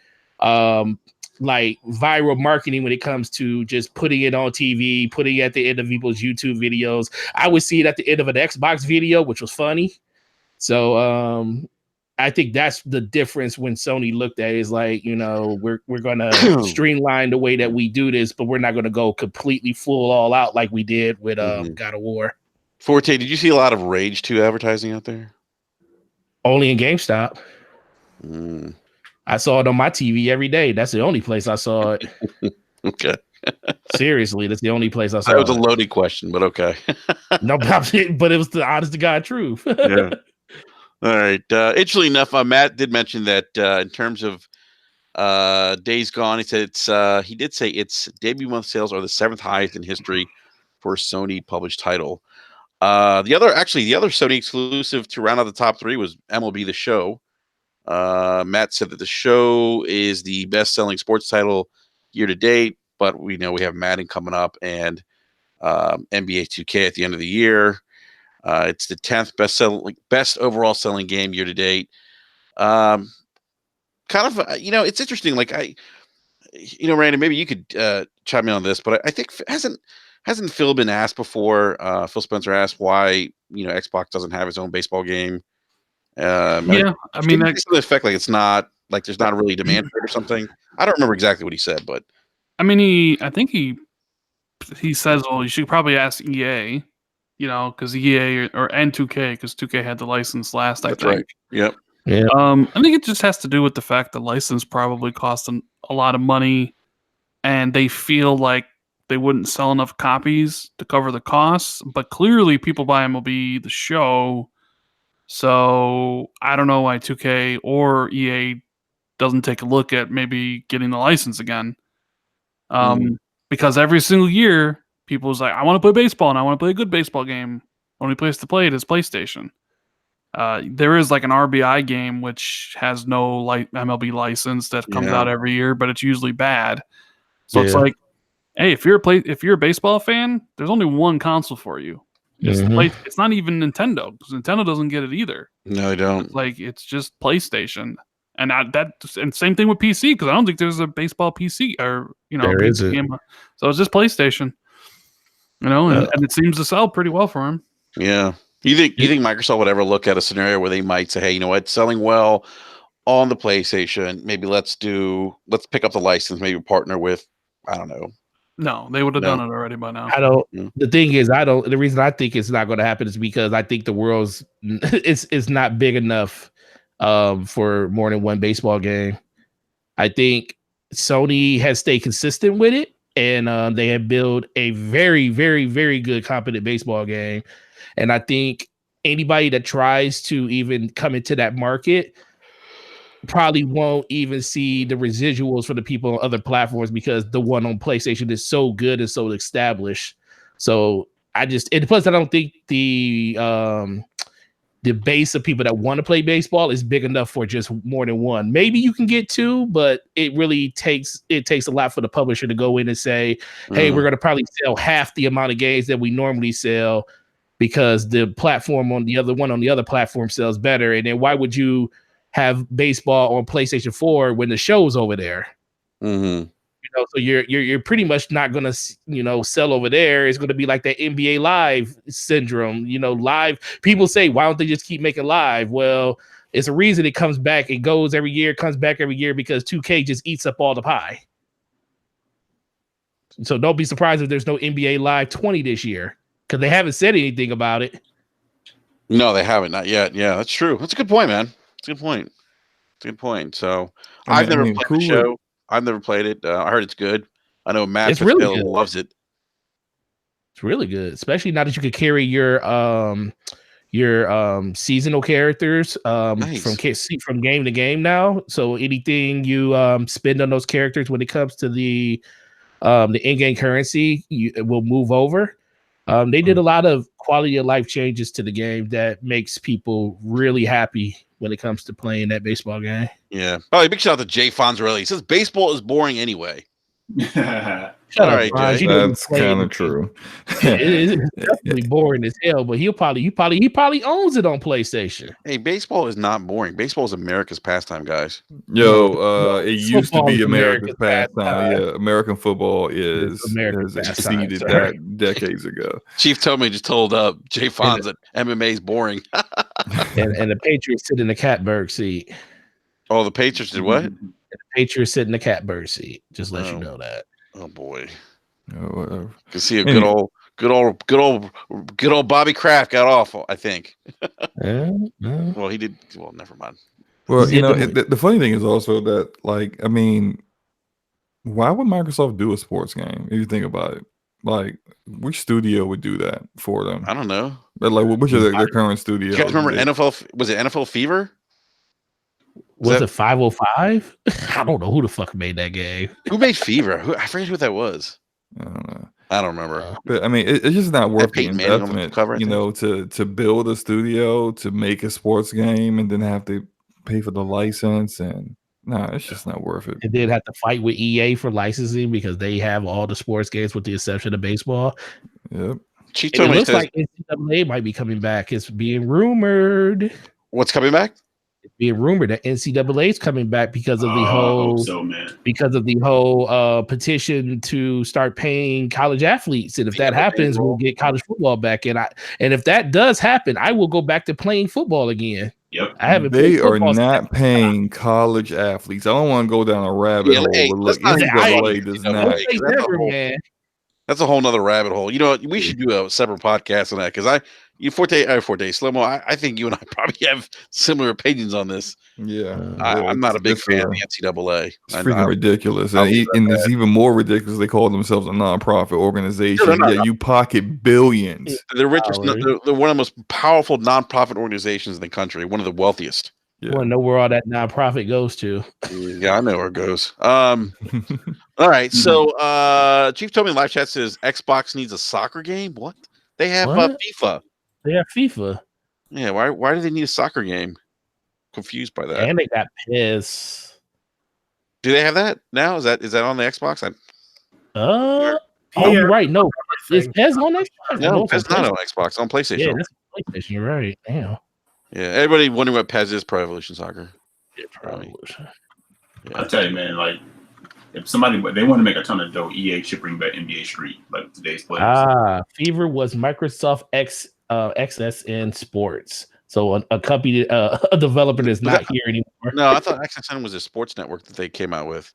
like viral marketing when it comes to just putting it on TV, putting it at the end of people's YouTube videos. I would see it at the end of an Xbox video, which was funny. So I think that's the difference when Sony looked at it, is like, we're gonna streamline the way that we do this, but we're not gonna go completely full all out like we did with God of War. Forte, did you see a lot of Rage 2 advertising out there? Only in GameStop. I saw it on my TV every day. That's the only place I saw it. Okay. Seriously, that's the only place I saw it. That was a loaded question, but okay. No, but it was the honest to God truth. Yeah. All right. Interestingly enough, Matt did mention that in terms of Days Gone, he said he did say its debut month sales are the 7th highest in history for a Sony published title. The other Sony exclusive to round out the top 3 was MLB The Show. Matt said that the show is the best-selling sports title year to date, but we know we have Madden coming up and NBA 2K at the end of the year. It's the 10th best overall selling game year to date. Kind of, it's interesting. Like Randy, maybe you could chime in on this, but I think hasn't Phil been asked before? Phil Spencer asked why Xbox doesn't have its own baseball game. I mean, that's the effect. Like it's not like there's not really demand for it or something. I don't remember exactly what he said, but I mean, I think he says, well, you should probably ask EA, because EA or N2K, because 2K had the license last. That's I think. Right. Yep. Yeah. I think it just has to do with the fact the license probably cost them a lot of money, and they feel like they wouldn't sell enough copies to cover the costs. But clearly, people buy MLB The Show. So I don't know why 2K or EA doesn't take a look at maybe getting the license again. Because every single year, people's like, I want to play baseball and I want to play a good baseball game. Only place to play it is PlayStation. There is like an RBI game which has no MLB license that comes out every year, but it's usually bad. So it's like, hey, if you're a baseball fan, there's only one console for you. It's not even Nintendo, because Nintendo doesn't get it either. No, they don't. It's just PlayStation, and and same thing with PC, because I don't think there's a baseball PC or there isn't. game. So it's just PlayStation, and it seems to sell pretty well for them. Yeah, you think Microsoft would ever look at a scenario where they might say, hey, you know what, selling well on the PlayStation, maybe let's pick up the license, maybe partner with, I don't know. No, they would have done it already by now. I don't. The thing is, the reason I think it's not going to happen is because I think the world's it's not big enough for more than one baseball game. I think Sony has stayed consistent with it, and they have built a very, very, very good, competent baseball game. And I think anybody that tries to even come into that market probably won't even see the residuals for the people on other platforms, because the one on PlayStation is so good and so established. So plus I don't think the base of people that want to play baseball is big enough for just more than one. Maybe you can get 2, but it really takes a lot for the publisher to go in and say, hey, we're going to probably sell half the amount of games that we normally sell, because the platform on the other platform sells better. And then why would you have baseball on PlayStation 4 when the show's over there? So you're pretty much not gonna sell over there. It's gonna be like that NBA Live syndrome. Live people say, why don't they just keep making live? Well, it's a reason it comes back. It goes every year, comes back every year, because 2K just eats up all the pie. So don't be surprised if there's no NBA Live 20 this year, because they haven't said anything about it. No, they haven't. Not yet. Yeah, that's true. That's a good point, man. It's a good point. It's a good point. So I've never played the show. I've never played it. I heard it's good. I know Matt really loves it. It's really good, especially now that you could carry your seasonal characters from game to game now. So anything you spend on those characters when it comes to the in-game currency, it will move over. They did a lot of quality of life changes to the game that makes people really happy when it comes to playing that baseball game. Yeah. Oh, big shout out to Jay Fonzarelli. He says baseball is boring anyway. Shut up, Franz. That's kind of true. It's definitely boring as hell, but he probably owns it on PlayStation. Hey, baseball is not boring. Baseball is America's pastime, guys. It used to be America's pastime. Yeah, American football has exceeded that decades ago. Chief told me just told Jay Fonz that MMA is boring. and the Patriots sit in the catbird seat. Oh, the Patriots did what? The Patriots sit in the catbird seat. Just let you know that. Oh boy. Whatever. Can see a good old Bobby Kraft got off, I think. Well, he did. Well, never mind. Well, the funny thing is also that, like, I mean, why would Microsoft do a sports game if you think about it? Like, which studio would do that for them? I don't know. But like, which of their current studios? You guys remember NFL? Was it NFL Fever? Was it 505? I don't know who the fuck made that game. Who made Fever? I forget who that was. I don't know. I don't remember. But I mean, it's just not worth the investment, cover, to build a studio, to make a sports game, and then have to pay for the license. And it's just not worth it. They did have to fight with EA for licensing because they have all the sports games with the exception of baseball. Yep. It looks like NCAA might be coming back. It's being rumored. What's coming back? It's being rumored that NCAA is coming back because of the whole petition to start paying college athletes. And if that happens, we'll get college football back. And if that does happen, I will go back to playing football again. Yep. They are not paying college athletes. I don't want to go down a rabbit hole. But NCAA does not. That's a whole nother rabbit hole. You know, we should do a separate podcast on that because Forte, Slow-Mo, I think you and I probably have similar opinions on this. Yeah. I'm not a big fan of the NCAA. It's freaking ridiculous. And it's even more ridiculous. They call themselves a nonprofit organization. You pocket billions. They're richest. They're one of the most powerful nonprofit organizations in the country, one of the wealthiest. You want to know where all that nonprofit goes to? Yeah, I know where it goes. All right. So Chief told me in live chat says Xbox needs a soccer game. What? They have FIFA. They have FIFA. Yeah. Why do they need a soccer game? Confused by that. And they got PES. Do they have that now? Is that on the Xbox? You're right. No, is PES on Xbox? No, PES not on Xbox. On PlayStation. Yeah, that's PlayStation. You're right. Damn. Yeah, everybody wondering what PES is. Pro Evolution Soccer. Yeah, Pro Evolution. Yeah. I'll tell you, man. Like, if they want to make a ton of dough, EA should bring back NBA Street, like today's players. Fever was Microsoft XSN Sports. So a company, a developer that's not here anymore. No, I thought XSN was a sports network that they came out with.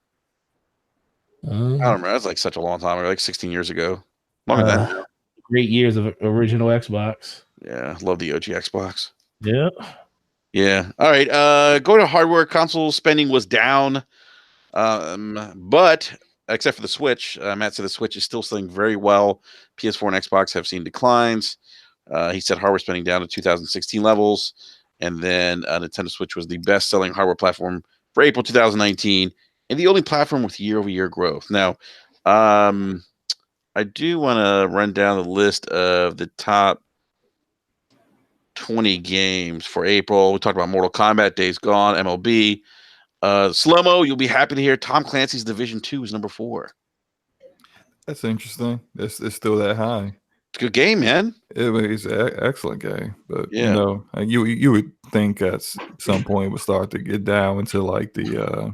I don't remember. That's like such a long time ago, like 16 years ago. Longer than that. Great years of original Xbox. Yeah, love the OG Xbox. Yeah. Yeah. All right. Going to hardware, console spending was down. But except for the Switch, Matt said the Switch is still selling very well. PS4 and Xbox have seen declines. He said hardware spending down to 2016 levels. And then Nintendo Switch was the best-selling hardware platform for April 2019 and the only platform with year-over-year growth. Now, I do want to run down the list of the top 20 games for April. We talked about Mortal Kombat, Days Gone, MLB. Slow-Mo, you'll be happy to hear Tom Clancy's Division 2 is number 4. That's interesting. It's still that high. It's a good game, man. It's an excellent game, but you would think at some point it would start to get down into like the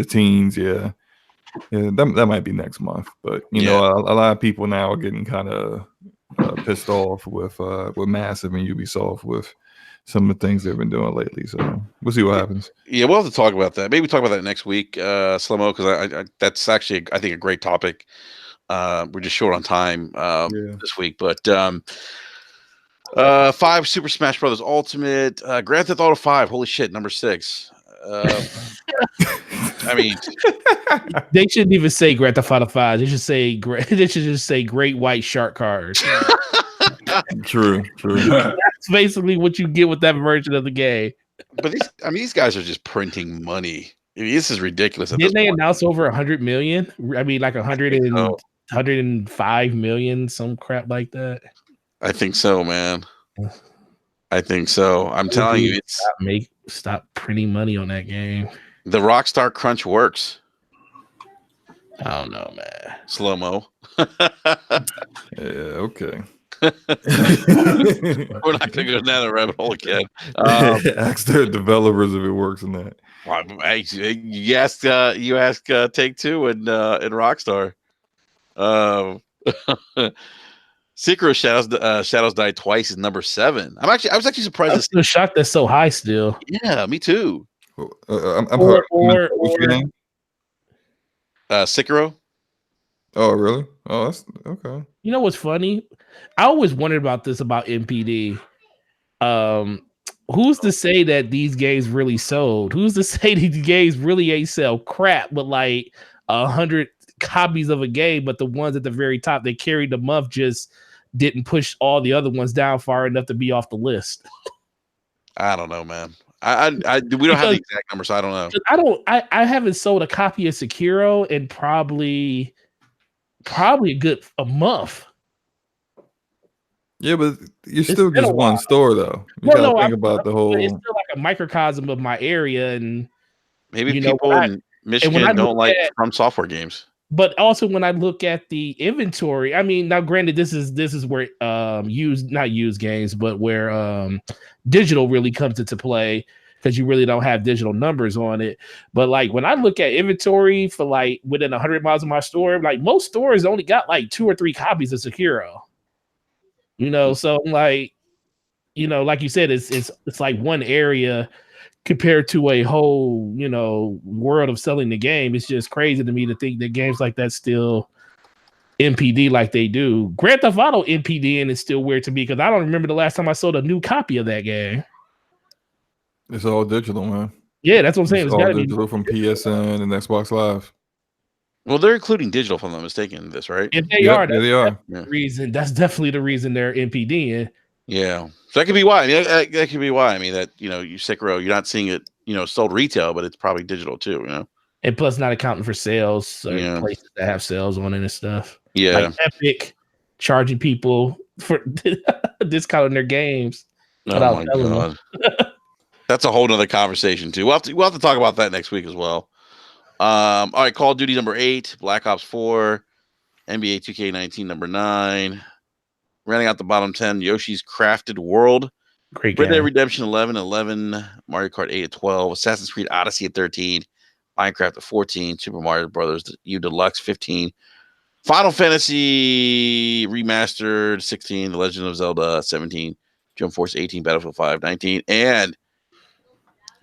teens. Yeah, that might be next month. But you know, a lot of people now are getting kind of pissed off with Massive and Ubisoft with some of the things they've been doing lately. So we'll see what happens. Yeah, we'll have to talk about that. Maybe talk about that next week, Slow-Mo, because I that's actually I think a great topic. We're just short on time this week, but 5 Super Smash Brothers Ultimate. Grand Theft Auto 5. Holy shit, number 6. I mean, they shouldn't even say Grand Theft Auto 5. They should say they should just say Great White Shark Cars. True. That's basically what you get with that version of the game. but these guys are just printing money. I mean, this is ridiculous. Didn't they announce over 100 million? I mean, like 105 million, some crap like that. I think so, man. I think so. I'm telling you, it's stop printing money on that game. The Rockstar Crunch works. I don't know, man. Slow mo. Yeah, okay. We're not going to go down the rabbit hole again. Ask their developers if it works in that. Well, you ask Take Two and Rockstar. Sekiro Shadows Die Twice is number 7. I was actually surprised. I'm still shocked that's so high still. Yeah, me too. Sekiro. Oh, really? Oh, that's okay. You know what's funny? I always wondered about this about NPD. Who's to say that these games really sold? Who's to say these games really ain't sell crap, but like 100 copies of a game, but the ones at the very top that carried the month just didn't push all the other ones down far enough to be off the list. I don't know, man. We don't have the exact number, so I don't know. I haven't sold a copy of Sekiro in probably a month. Yeah, but you're still just one store, though. You gotta think about the whole. It's still like a microcosm of my area, and maybe people in Michigan don't like From Software games. But also, when I look at the inventory, I mean, now granted, this is where not used games, but where digital really comes into play, because you really don't have digital numbers on it. But like when I look at inventory for like within 100 miles of my store, like most stores only got like 2 or 3 copies of Sekiro. So like, like you said, it's like one area compared to a whole, world of selling the game. It's just crazy to me to think that games like that still NPD like they do. Grand Theft Auto NPD and it's still weird to me because I don't remember the last time I sold a new copy of that game. It's all digital, man. Yeah, that's what I'm saying. It's all digital from PSN and Xbox Live. Well, they're including digital, if I'm not mistaken, in this, right? If they are, they are. Reason that's definitely the reason they're NPDing. Yeah, so that could be why. I mean, that could be why. I mean, that you Sekiro, you're not seeing it, sold retail, but it's probably digital too. And plus, not accounting for sales or places that have sales on it and stuff. Yeah, like Epic charging people for discounting their games. Oh my god, that's a whole nother conversation too. We'll have to talk about that next week as well. All right, Call of Duty number 8, Black Ops 4, NBA 2K19 number 9. Rounding out the bottom 10, Yoshi's Crafted World, great game. Red Dead Redemption 11, Mario Kart 8 at 12, Assassin's Creed Odyssey at 13, Minecraft at 14, Super Mario Brothers U Deluxe 15, Final Fantasy Remastered 16, The Legend of Zelda 17, Jump Force 18, Battlefield 5 19, and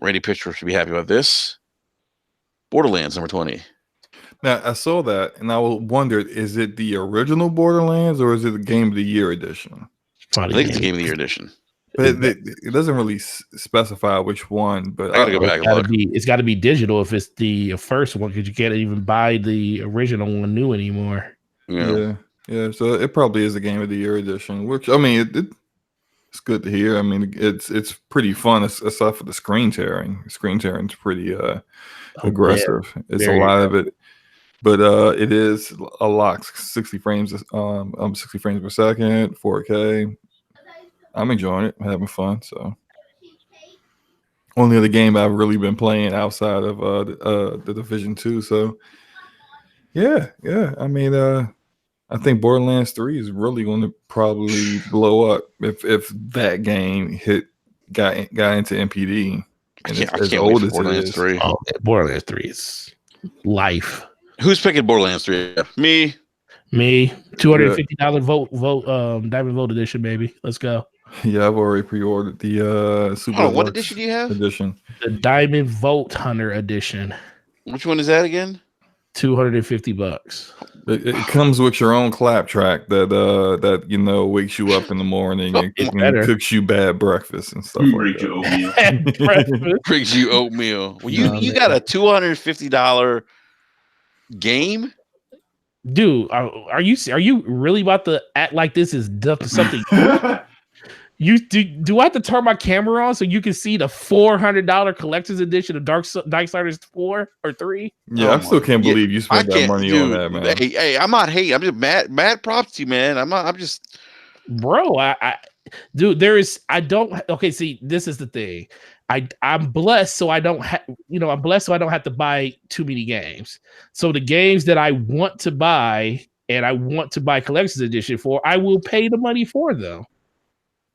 Randy Pitchford should be happy about this. Borderlands number 20. Now I saw that and I wondered, is it the original Borderlands or is it the Game of the Year edition? I think it's the Game of the Year edition. But it doesn't really specify which one. But I gotta go back and look. It's got to be digital if it's the first one, because you can't even buy the original one new anymore. Yeah. So it probably is the Game of the Year edition, which I mean, it's good to hear. I mean, it's pretty fun aside for the screen tearing. Screen tearing is pretty aggressive. Yeah, it's a lot of it, but it is a lot. 60 frames per second, 4K. I'm enjoying it. I'm having fun. So, only other game I've really been playing outside of the Division 2. So, yeah. I mean, I think Borderlands 3 is really going to probably blow up if that game got into NPD. And I can't wait for Borderlands 3. Oh, Borderlands 3 is life. Who's picking Borderlands 3? Me. $250 vote Diamond Vote edition, baby. Let's go. Yeah, I've already pre-ordered the Super. What edition do you have? Edition. The Diamond Vote Hunter edition. Which one is that again? $250. It comes with your own clap track that wakes you up in the morning and cooks you bad breakfast and stuff like that. Brings you oatmeal. Well, you got a $250 game, dude. Are you really about to act like this is something? You do I have to turn my camera on so you can see the $400 collector's edition of Darksiders 4 or 3? Yeah, I still can't believe you spent that money on that, man. Hey, I'm not hating. I'm just mad props to you, man. I'm just, bro. Dude, okay, see, this is the thing. I'm blessed, so I don't I'm blessed, so I don't have to buy too many games. So the games that I want to buy and I want to buy collector's edition for, I will pay the money for them.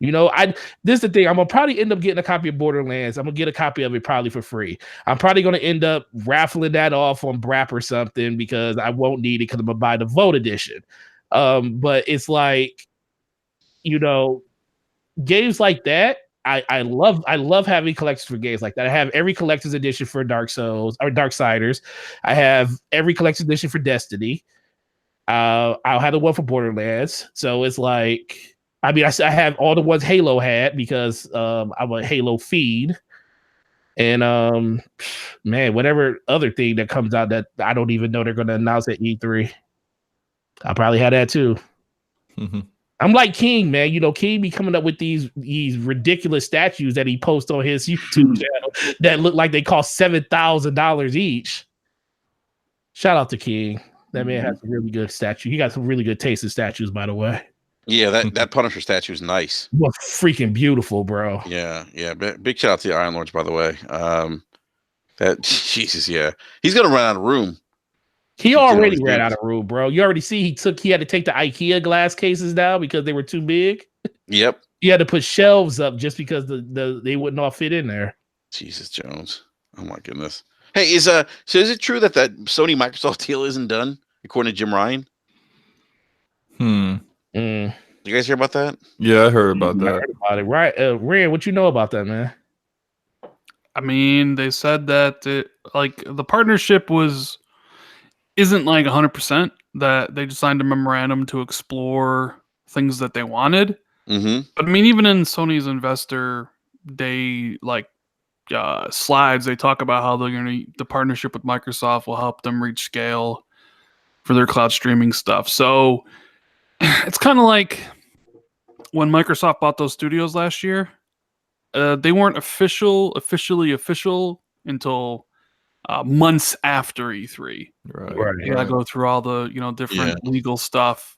This is the thing. I'm gonna probably end up getting a copy of Borderlands. I'm gonna get a copy of it probably for free. I'm probably gonna end up raffling that off on BRAP or something because I won't need it because I'm gonna buy the Vote edition. But it's like, games like that. I love having collectors for games like that. I have every collector's edition for Dark Souls or Darksiders. I have every collector's edition for Destiny. I'll have the one for Borderlands. So it's like, I mean, I have all the ones Halo had because I'm a Halo feed. And man, whatever other thing that comes out that I don't even know they're going to announce at E3, I'll probably have that too. Mm-hmm. I'm like King, man. King be coming up with these ridiculous statues that he posts on his YouTube channel that look like they cost $7,000 each. Shout out to King. That man has a really good statue. He got some really good taste in statues, by the way. Yeah, that Punisher statue is nice. Well, freaking beautiful, bro. Yeah. Big shout out to the Iron Lords, by the way. Jesus, yeah, he's gonna run out of room. He already ran out of room, bro. You already see he had to take the IKEA glass cases down because they were too big. Yep. He had to put shelves up just because they wouldn't all fit in there. Jesus Jones. Oh my goodness. Hey, so is it true that Sony Microsoft deal isn't done, according to Jim Ryan? You guys hear about that? Yeah, I heard about that. I heard about it. Right, Rand, what you know about that, man? I mean, they said that the partnership isn't like 100%. That they just signed a memorandum to explore things that they wanted. Mm-hmm. But I mean, even in Sony's Investor Day slides, they talk about how the partnership with Microsoft will help them reach scale for their cloud streaming stuff. So it's kind of like when Microsoft bought those studios last year. They weren't officially official until months after E3. Right. You gotta go through all the different legal stuff.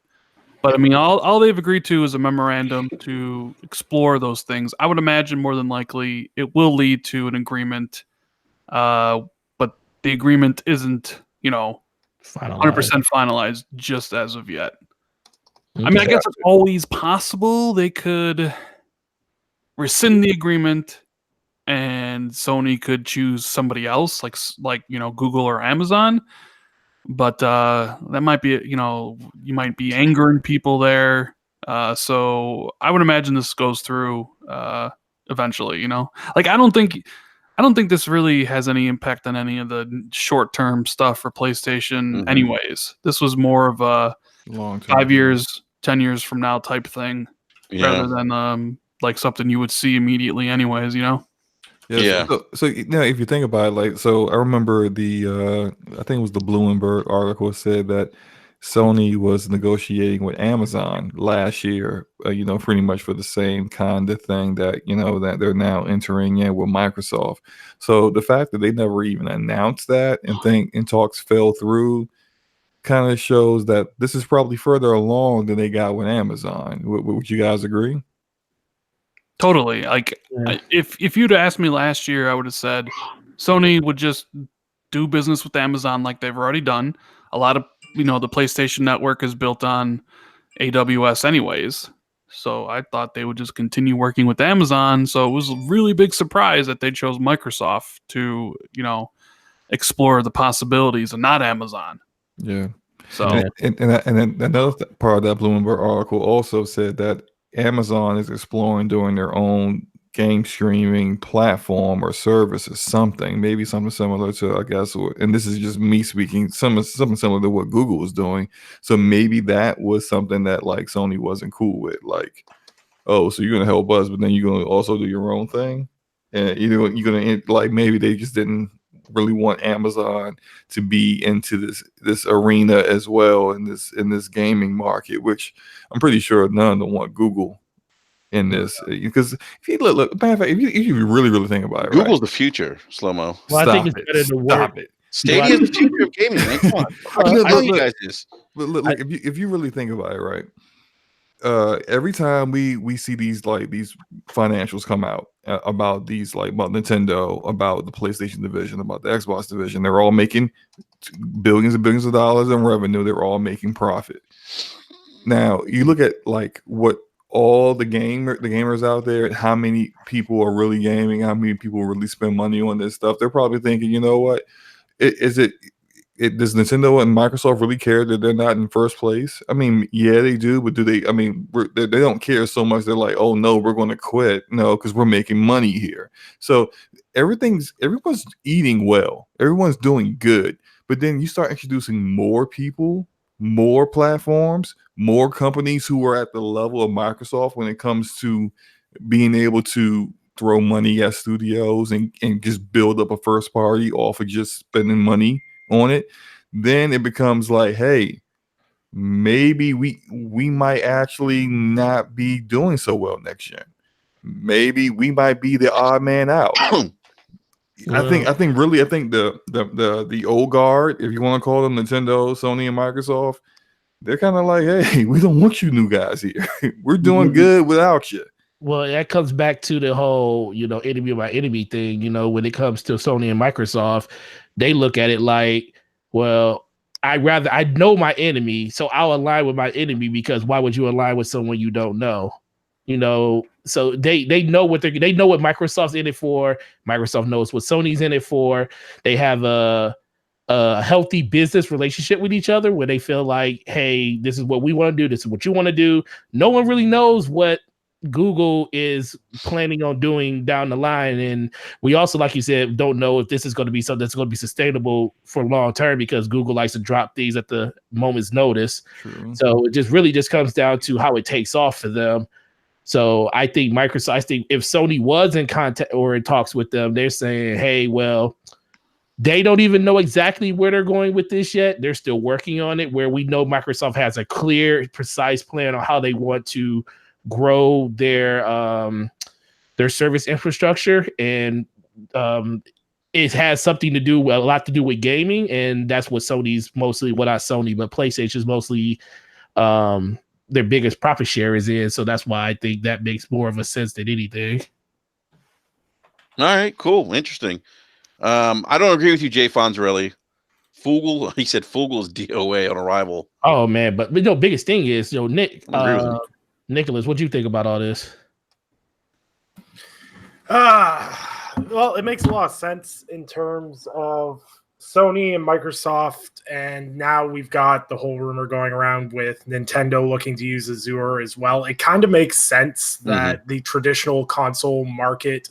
But I mean, all they've agreed to is a memorandum to explore those things. I would imagine more than likely it will lead to an agreement, but the agreement isn't 100% finalized just as of yet. I mean, I guess it's always possible they could rescind the agreement and Sony could choose somebody else, like Google or Amazon. But that might be, you might be angering people there. So I would imagine this goes through eventually. I don't think this really has any impact on any of the short-term stuff for PlayStation. Mm-hmm. Anyways, this was more of a long-term 5 years, 10 years from now type thing, rather than something you would see immediately. Anyways, Yeah. So if you think about it, so I remember I think it was the Bloomberg article said that Sony was negotiating with Amazon last year, pretty much for the same kind of thing that, that they're now entering in with Microsoft. So the fact that they never even announced that and talks fell through kind of shows that this is probably further along than they got with Amazon. Would you guys agree? Totally. If you'd asked me last year, I would have said Sony would just do business with Amazon like they've already done. A lot of the PlayStation Network is built on AWS anyways, so I thought they would just continue working with Amazon. So it was a really big surprise that they chose Microsoft to explore the possibilities and not Amazon. Yeah. So and then another part of that Bloomberg article also said that Amazon is exploring doing their own game streaming platform or service or something, maybe something similar to, I guess, and this is just me speaking, something similar to what Google was doing. So maybe that was something that like Sony wasn't cool with. Like, oh, so you're gonna help us, but then you're gonna also do your own thing, and you're gonna like maybe they just didn't really want Amazon to be into this arena as well in this gaming market, which I'm pretty sure none of them want Google in this, because if you look, matter of fact, if you really think about it, Google's right? the future, Slow-mo. Well, I think it's better to work. Stop it. Stadia is the future of gaming, man. Come on. I know you guys is. But look, if you really think about it, right? Every time we see these financials come out about about Nintendo, about the PlayStation division, about the Xbox division, they're all making billions and billions of dollars in revenue. They're all making profit. Now you look at like what all the gamers out there, how many people are really gaming, how many people really spend money on this stuff. They're probably thinking, you know what? Does Nintendo and Microsoft really care that they're not in first place? I mean, yeah, they do, but do they? I mean, they don't care so much. They're like, oh no, we're going to quit. No, because we're making money here. So everyone's eating well. Everyone's doing good. But then you start introducing more people, more platforms, more companies who are at the level of Microsoft when it comes to being able to throw money at studios and just build up a first party off of just spending money on it. Then it becomes like, hey, maybe we might actually not be doing so well next year. Maybe we might be the odd man out. I think the old guard, if you want to call them, Nintendo, Sony, and Microsoft, they're kind of like, hey, we don't want you new guys here. We're doing good without you. Well, that comes back to the whole, enemy by enemy thing. When it comes to Sony and Microsoft, they look at it like, well, I know my enemy, so I'll align with my enemy, because why would you align with someone you don't know? So they know what they know what Microsoft's in it for. Microsoft knows what Sony's in it for. They have a healthy business relationship with each other where they feel like, hey, this is what we want to do. This is what you want to do. No one really knows what Google is planning on doing down the line. And we also, like you said, don't know if this is going to be something that's going to be sustainable for long term, because Google likes to drop things at the moment's notice. True. So it just comes down to how it takes off for them. So I think Microsoft, if Sony was in contact or in talks with them, they're saying, hey, well, they don't even know exactly where they're going with this yet. They're still working on it, where we know Microsoft has a clear, precise plan on how they want to grow their service infrastructure. And it has something to do, a lot to do with gaming. And that's what Sony's mostly, well, not Sony, but PlayStation's mostly their biggest profit share is in. So that's why I think that makes more of a sense than anything. All right, cool. Interesting. I don't agree with you, Jay Fonzarelli. Fugel, he said Fugel's DOA on arrival. Oh man, but biggest thing is, Nick, Nicholas, what do you think about all this? Well, it makes a lot of sense in terms of Sony and Microsoft, and now we've got the whole rumor going around with Nintendo looking to use Azure as well. It kind of makes sense that the traditional console market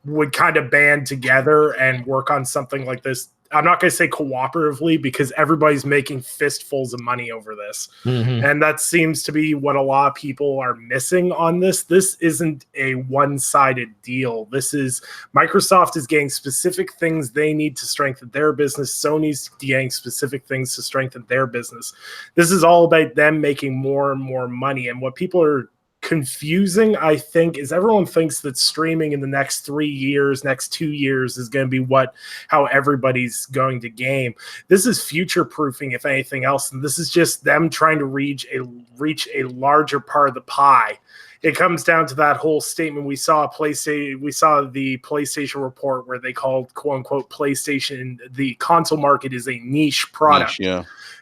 would kind of band together and work on something like this. I'm not going to say cooperatively, because everybody's making fistfuls of money over this. And that seems to be what a lot of people are missing on this. This isn't a one-sided deal. This is Microsoft is getting specific things they need to strengthen their business. Sony's getting specific things to strengthen their business. This is all about them making more and more money. And what people are confusing, I think, is everyone thinks that streaming in the next 3 years, next 2 years is going to be how everybody's going to game. This is future proofing, if anything else, and this is just them trying to reach a larger part of the pie. It comes down to that whole statement we saw the PlayStation report where they called, quote unquote, PlayStation, the console market is a niche product.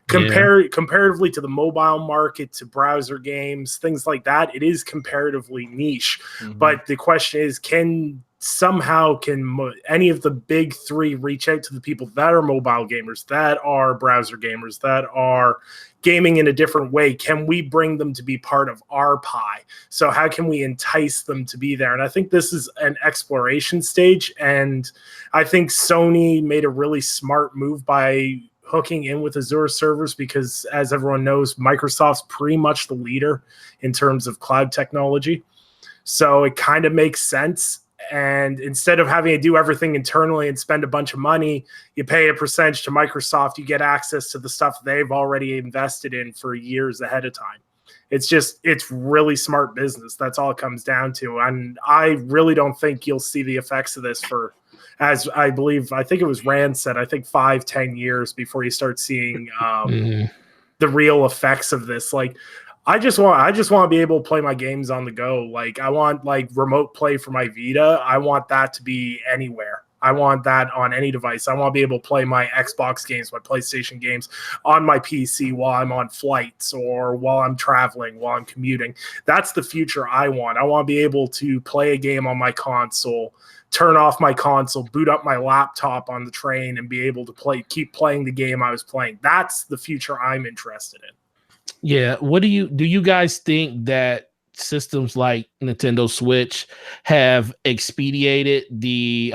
Comparatively to the mobile market, to browser games, things like that, it is comparatively niche. But the question is, can somehow can any of the big three reach out to the people that are mobile gamers, that are browser gamers, that are gaming in a different way? Can we bring them to be part of our pie? So how can we entice them to be there? And I think this is an exploration stage. And I think Sony made a really smart move by hooking in with Azure servers, because as everyone knows, Microsoft's pretty much the leader in terms of cloud technology. So it kind of makes sense. And instead of having to do everything internally and spend a bunch of money, you pay a percentage to Microsoft, you get access to the stuff they've already invested in for years ahead of time. It's really smart business. That's all it comes down to. And I really don't think you'll see the effects of this for, as I think it was Rand said, I think 5-10 years before you start seeing the real effects of this. Like, I just want to be able to play my games on the go. Like, I want like remote play for my Vita. I want that to be anywhere. I want that on any device. I want to be able to play my Xbox games, my PlayStation games on my PC while I'm on flights or while I'm traveling, while I'm commuting. That's the future I want. I want to be able to play a game on my console, turn off my console, boot up my laptop on the train, and be able to keep playing the game I was playing. That's the future I'm interested in. Yeah. What do you guys think that systems like Nintendo Switch have expedited the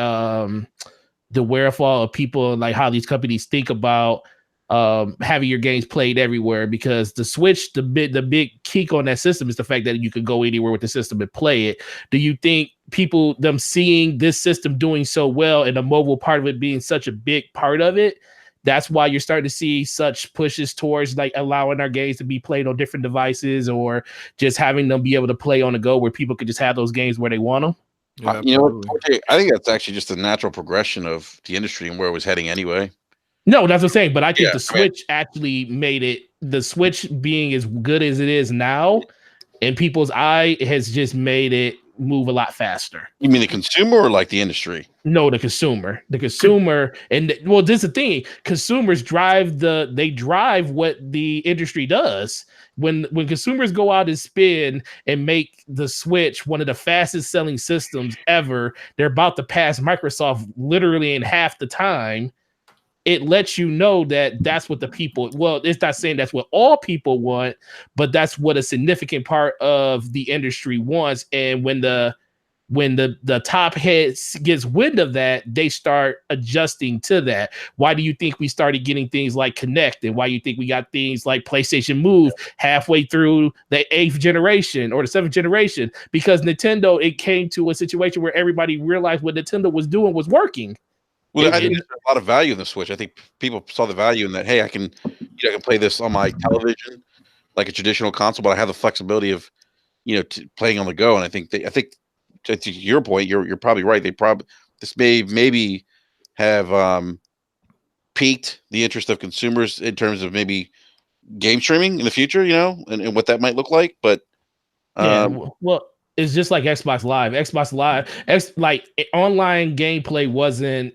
wherewithal of people, like how these companies think about having your games played everywhere? Because the Switch, the big kick on that system is the fact that you could go anywhere with the system and play it. Do you think them seeing this system doing so well and the mobile part of it being such a big part of it, that's why you're starting to see such pushes towards like allowing our games to be played on different devices, or just having them be able to play on the go where people could just have those games where they want them? Yeah, you know, I think that's actually just a natural progression of the industry and where it was heading anyway. No, that's what I'm saying. But I think the Switch actually made it, the Switch being as good as it is now in people's eye has just made it move a lot faster. You mean the consumer or like the industry? No, the consumer. The consumer, and well, this is the thing. Consumers drive what the industry does. When consumers go out and spend and make the Switch one of the fastest selling systems ever, they're about to pass Microsoft literally in half the time. It lets you know that that's what the people, well, it's not saying that's what all people want, but that's what a significant part of the industry wants. And when the top heads gets wind of that, they start adjusting to that. Why do you think we started getting things like Kinect? And why do you think we got things like PlayStation Move halfway through the 8th generation or the 7th generation? Because Nintendo, it came to a situation where everybody realized what Nintendo was doing was working. Well, I think there's a lot of value in the Switch. I think people saw the value in that. Hey, I can play this on my television like a traditional console, but I have the flexibility of, playing on the go. And I think to your point, you're probably right. This may maybe have piqued the interest of consumers in terms of maybe game streaming in the future, and what that might look like. But well, it's just like Xbox Live. Online gameplay wasn't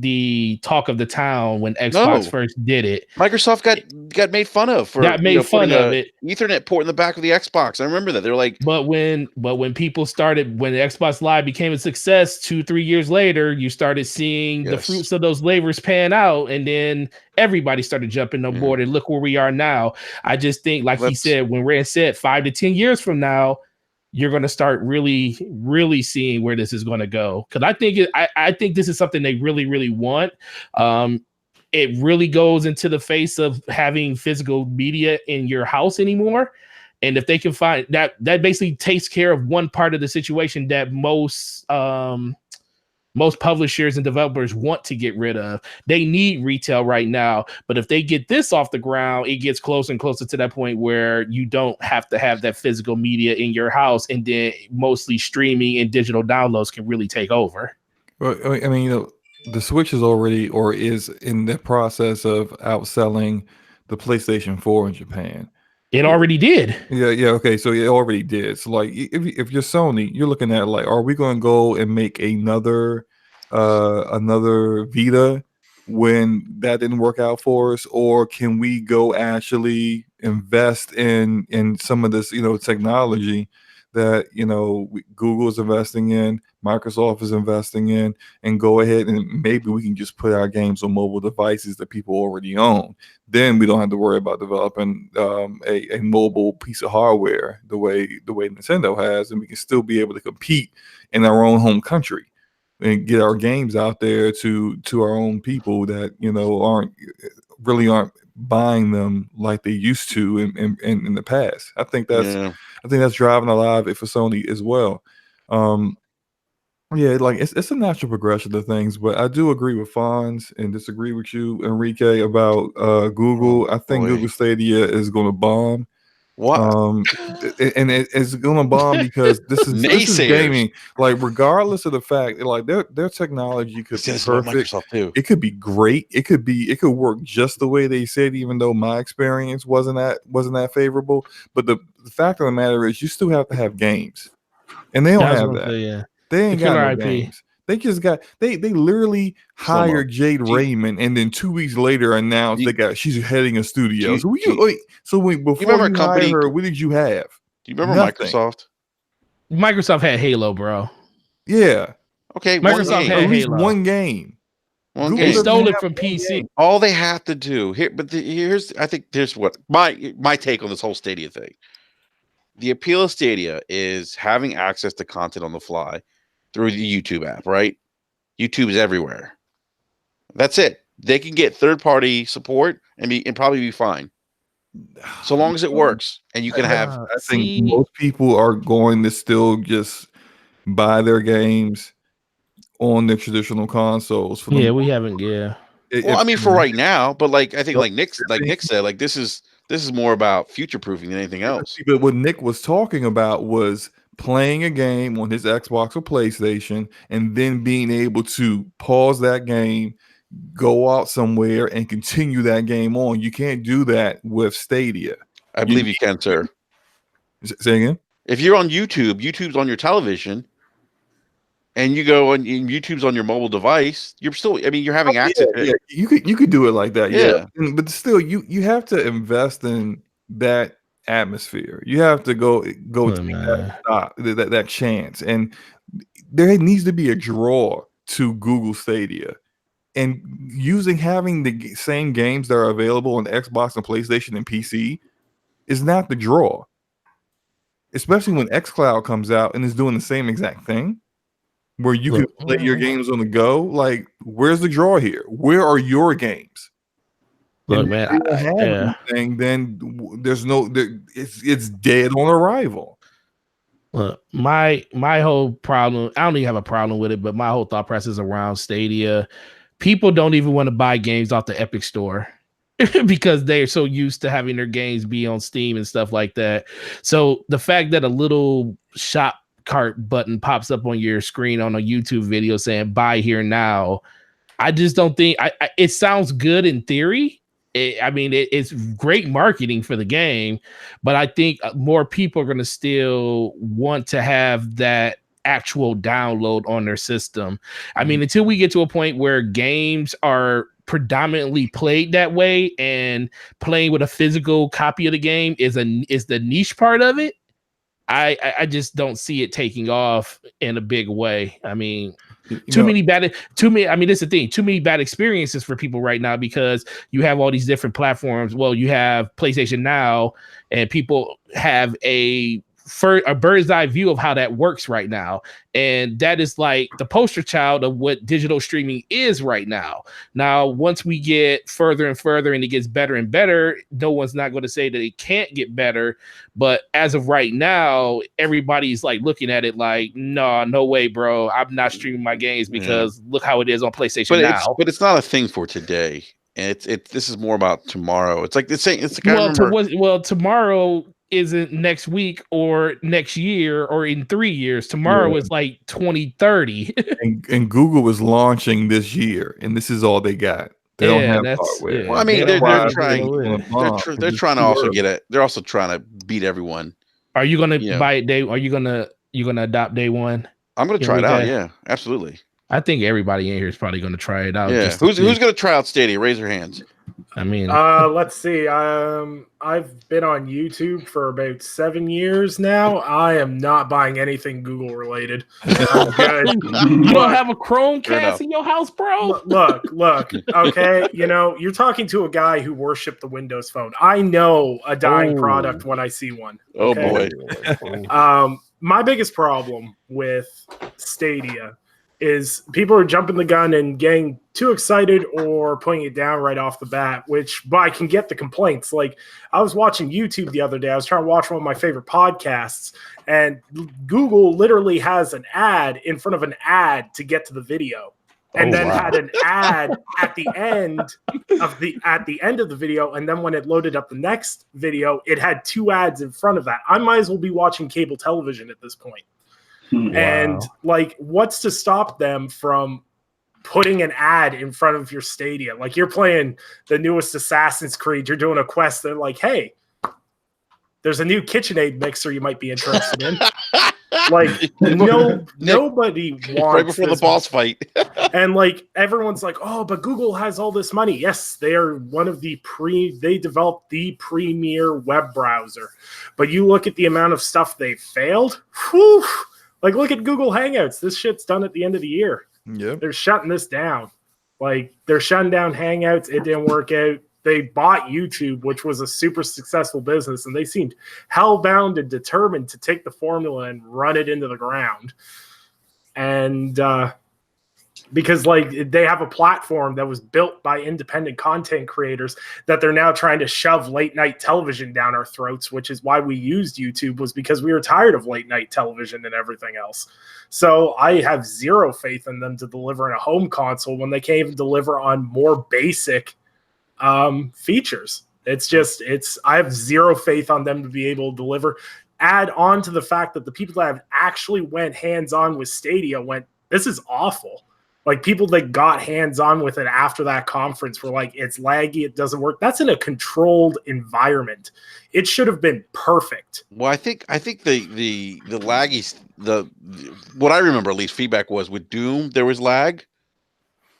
the talk of the town when Xbox first did it. Microsoft got made fun of for fun of it. Ethernet port in the back of the Xbox. I remember that. They're like, but when people started, when Xbox Live became a success 2-3 years later, you started seeing the fruits of those labors pan out, and then everybody started jumping on board, and look where we are now. I just think, like he said, when Rand said 5 to 10 years from now, you're going to start really, really seeing where this is going to go. Because I think this is something they really, really want. It really goes into the face of having physical media in your house anymore. And if they can find that basically takes care of one part of the situation that most publishers and developers want to get rid of. They need retail right now, but if they get this off the ground, it gets closer and closer to that point where you don't have to have that physical media in your house, and then mostly streaming and digital downloads can really take over. Well, I mean, the Switch is already, or is in the process of outselling the PlayStation 4 in Japan. It already did. Yeah. Okay, so it already did. So, like, if you're Sony, you're looking at like, are we going to go and make another Vita when that didn't work out for us, or can we go actually invest in some of this, technology that Google is investing in, Microsoft is investing in, and go ahead and maybe we can just put our games on mobile devices that people already own. Then we don't have to worry about developing a mobile piece of hardware the way Nintendo has, and we can still be able to compete in our own home country and get our games out there to our own people that aren't buying them like they used to in the past. I think that's driving a lot of it for Sony as well. Like it's a natural progression of things, but I do agree with Fonz and disagree with you, Enrique, about Google. I think Google Stadia is going to bomb. What? And it's gonna bomb because this is gaming. Like, regardless of the fact, like their technology could be perfect. It could be great. It could work just the way they said, even though my experience wasn't that favorable. But the fact of the matter is, you still have to have games, and they don't have that. They ain't got no games. They just got they literally hired Jade Raymond, and then 2 weeks later announced she's heading a studio. Before you hired her, what did you have? Do you remember Microsoft? Microsoft had Halo, bro. Yeah. Okay. Microsoft had at least Halo. one game. They stole it from PC. All they have to do here, here's what my take on this whole Stadia thing. The appeal of Stadia is having access to content on the fly through the YouTube app, right? YouTube is everywhere. That's it. They can get third-party support and probably be fine, so long as it works. And you can have. I think most people are going to still just buy their games on the traditional consoles. We haven't. Yeah. For right now, but I think Nick said, this is more about future-proofing than anything else. But what Nick was talking about was playing a game on his Xbox or PlayStation and then being able to pause that game, go out somewhere, and continue that game on. You can't do that with Stadia. I believe you can, sir. Say again? If you're on YouTube's on your television, and you go and YouTube's on your mobile device, you're still, you're having access. Yeah. You could do it like that. Yeah. But still, you have to invest in that atmosphere. You have to go take that chance, and there needs to be a draw to Google Stadia, and having the same games that are available on Xbox and PlayStation and PC is not the draw, especially when xCloud comes out and is doing the same exact thing, where you can play your games on the go. Like, where's the draw here? Where are your games? Look, man, then there's it's dead on arrival. Look, my whole problem, I don't even have a problem with it, but my whole thought process around Stadia, people don't even want to buy games off the Epic Store because they're so used to having their games be on Steam and stuff like that. So the fact that a little shop cart button pops up on your screen on a YouTube video saying buy here now, I just don't think it sounds good in theory. It's great marketing for the game, but I think more people are going to still want to have that actual download on their system. Until we get to a point where games are predominantly played that way and playing with a physical copy of the game is the niche part of it, I just don't see it taking off in a big way. Too many bad experiences for people right now because you have all these different platforms. Well, you have PlayStation Now, and people have a bird's eye view of how that works right now. And that is like the poster child of what digital streaming is right now. Now, once we get further and further and it gets better and better, no one's not going to say that it can't get better. But as of right now, everybody's looking at it like, no way, bro. I'm not streaming my games because look how it is on PlayStation Now. But it's not a thing for today. And this is more about tomorrow. It's like the same. Tomorrow isn't next week or next year or in 3 years. Tomorrow is like 2030. and Google was launching this year, and this is all they got. They don't have hardware. Yeah. Well, they're trying. They're trying to also get it. They're also trying to beat everyone. Are you gonna buy it day? Are you gonna adopt day one? I'm gonna try it out. Yeah, absolutely. I think everybody in here is probably going to try it out. Yeah, who's going to try out Stadia? Raise your hands. I mean, let's see. I've been on YouTube for about 7 years now. I am not buying anything Google related. I'm good. You don't have a Chromecast in your house, bro? Look. Okay, you're talking to a guy who worshipped the Windows Phone. I know a dying product when I see one. Okay? Oh boy. My biggest problem with Stadia is people are jumping the gun and getting too excited or putting it down right off the bat, but I can get the complaints. Like, I was watching YouTube the other day. I was trying to watch one of my favorite podcasts, and Google literally has an ad in front of an ad to get to the video. And had an ad at the end of the video, and then when it loaded up the next video, it had 2 ads in front of that. I might as well be watching cable television at this point. Wow. And like, what's to stop them from putting an ad in front of your Stadia? Like, you're playing the newest Assassin's Creed, you're doing a quest, they're like, hey, there's a new KitchenAid mixer you might be interested in. Like, nobody wants right before the boss fight. And like, everyone's like, oh, but Google has all this money. Yes, they are one of they developed the premier web browser. But you look at the amount of stuff they failed. Whew, like, look at Google Hangouts. This shit's done at the end of the year. Yeah, they're shutting this down. Like, they're shutting down Hangouts. It didn't work out. They bought YouTube, which was a super successful business, and they seemed hellbound and determined to take the formula and run it into the ground. And because like, they have a platform that was built by independent content creators that they're now trying to shove late night television down our throats, which is why we used YouTube, was because we were tired of late night television and everything else. So I have zero faith in them to deliver in a home console when they can't even deliver on more basic features. I have zero faith on them to be able to deliver. Add on to the fact that the people that have actually went hands-on with Stadia went, this is awful. Like, people that got hands-on with it after that conference were like, it's laggy, it doesn't work. That's in a controlled environment. It should have been perfect. Well, I think the laggy, what I remember, at least, feedback was with Doom there was lag,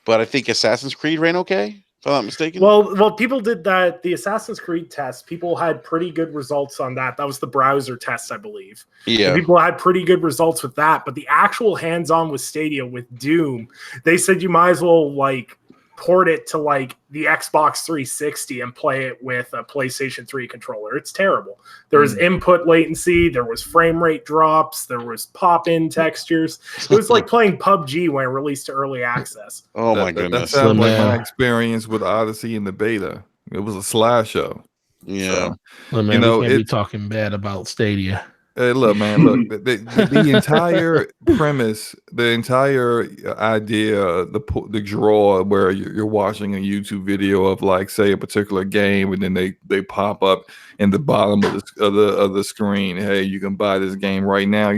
but I think Assassin's Creed ran okay, if I'm not mistaken. Well, people did that. The Assassin's Creed test, people had pretty good results on that. That was the browser test, I believe. Yeah. And people had pretty good results with that. But the actual hands-on with Stadia, with Doom, they said you might as well like port it to like the Xbox 360 and play it with a PlayStation 3 controller. It's terrible. There was input latency, there was frame rate drops, there was pop-in textures. It was like playing PUBG when it released to early access. Oh my goodness. That sounds like my experience with Odyssey in the beta. It was a slideshow. Yeah. So, man, we can't be talking bad about Stadia. Look, man, the entire premise, the entire idea, the draw where you're watching a YouTube video of, like, say, a particular game, and then they pop up in the bottom of the screen. Hey, you can buy this game right now.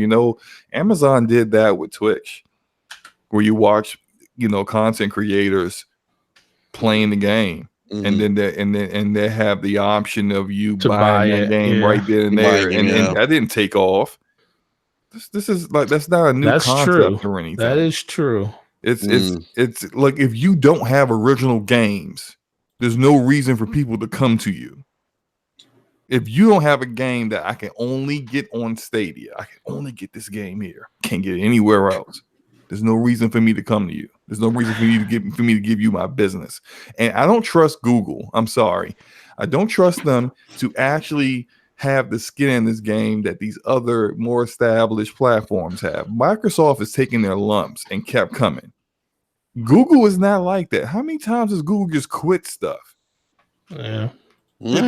Amazon did that with Twitch, where you watch, content creators playing the game. Mm-hmm. And they have the option of you buying that game right then and there, and that didn't take off. This is like, that's not a new concept or anything. That is true. It's like, if you don't have original games, there's no reason for people to come to you. If you don't have a game that I can only get on Stadia, I can only get this game here, can't get it anywhere else, there's no reason for me to come to you. There's no reason for me to give you my business. And I don't trust Google. I'm sorry. I don't trust them to actually have the skin in this game that these other more established platforms have. Microsoft is taking their lumps and kept coming. Google is not like that. How many times has Google just quit stuff? Yeah. We're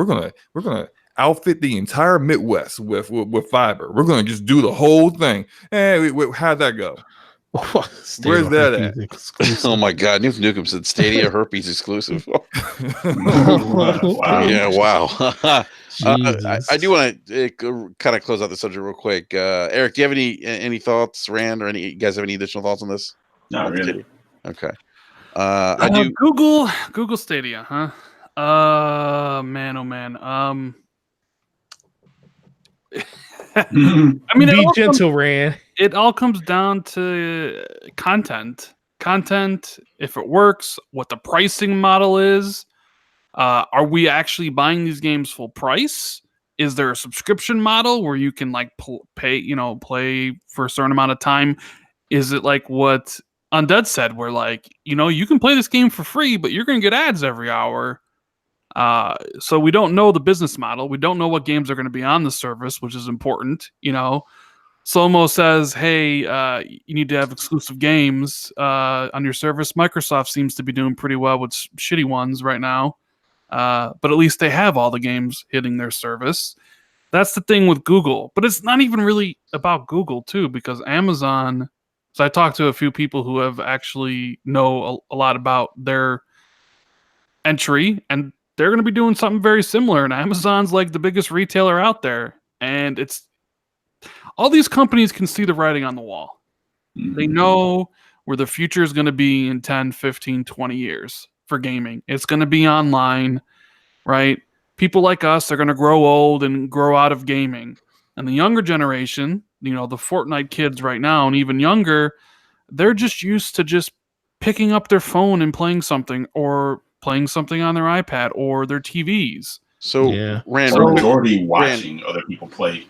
gonna outfit the entire Midwest with fiber. We're gonna just do the whole thing. Hey, how'd that go? Where's that at? Oh my God! Nuke Nukem said Stadia herpes exclusive. Wow. Yeah, wow. I do want to kind of close out the subject real quick. Eric, do you have any thoughts, Rand, or you guys have any additional thoughts on this? Not really. Okay. I do. Google Stadia, huh? Man, oh man. I mean, be gentle, Rand. it all comes down to content. Content, if it works, what the pricing model is. Are we actually buying these games full price? Is there a subscription model where you can like play for a certain amount of time? Is it like what Undead said, where like, you can play this game for free, but you're going to get ads every hour? So we don't know the business model. We don't know what games are going to be on the service, which is important. Slomo says, hey, you need to have exclusive games on your service. Microsoft seems to be doing pretty well with shitty ones right now. But at least they have all the games hitting their service. That's the thing with Google. But it's not even really about Google, too, because Amazon... So I talked to a few people who have actually know a lot about their entry, and they're going to be doing something very similar. And Amazon's like the biggest retailer out there. And it's... all these companies can see the writing on the wall. They know where the future is going to be in 10, 15, 20 years for gaming. It's going to be online, right? People like us are going to grow old and grow out of gaming. And the younger generation, the Fortnite kids right now and even younger, they're just used to just picking up their phone and playing something, or playing something on their iPad or their TVs. So, Rand, so majority watching other people play.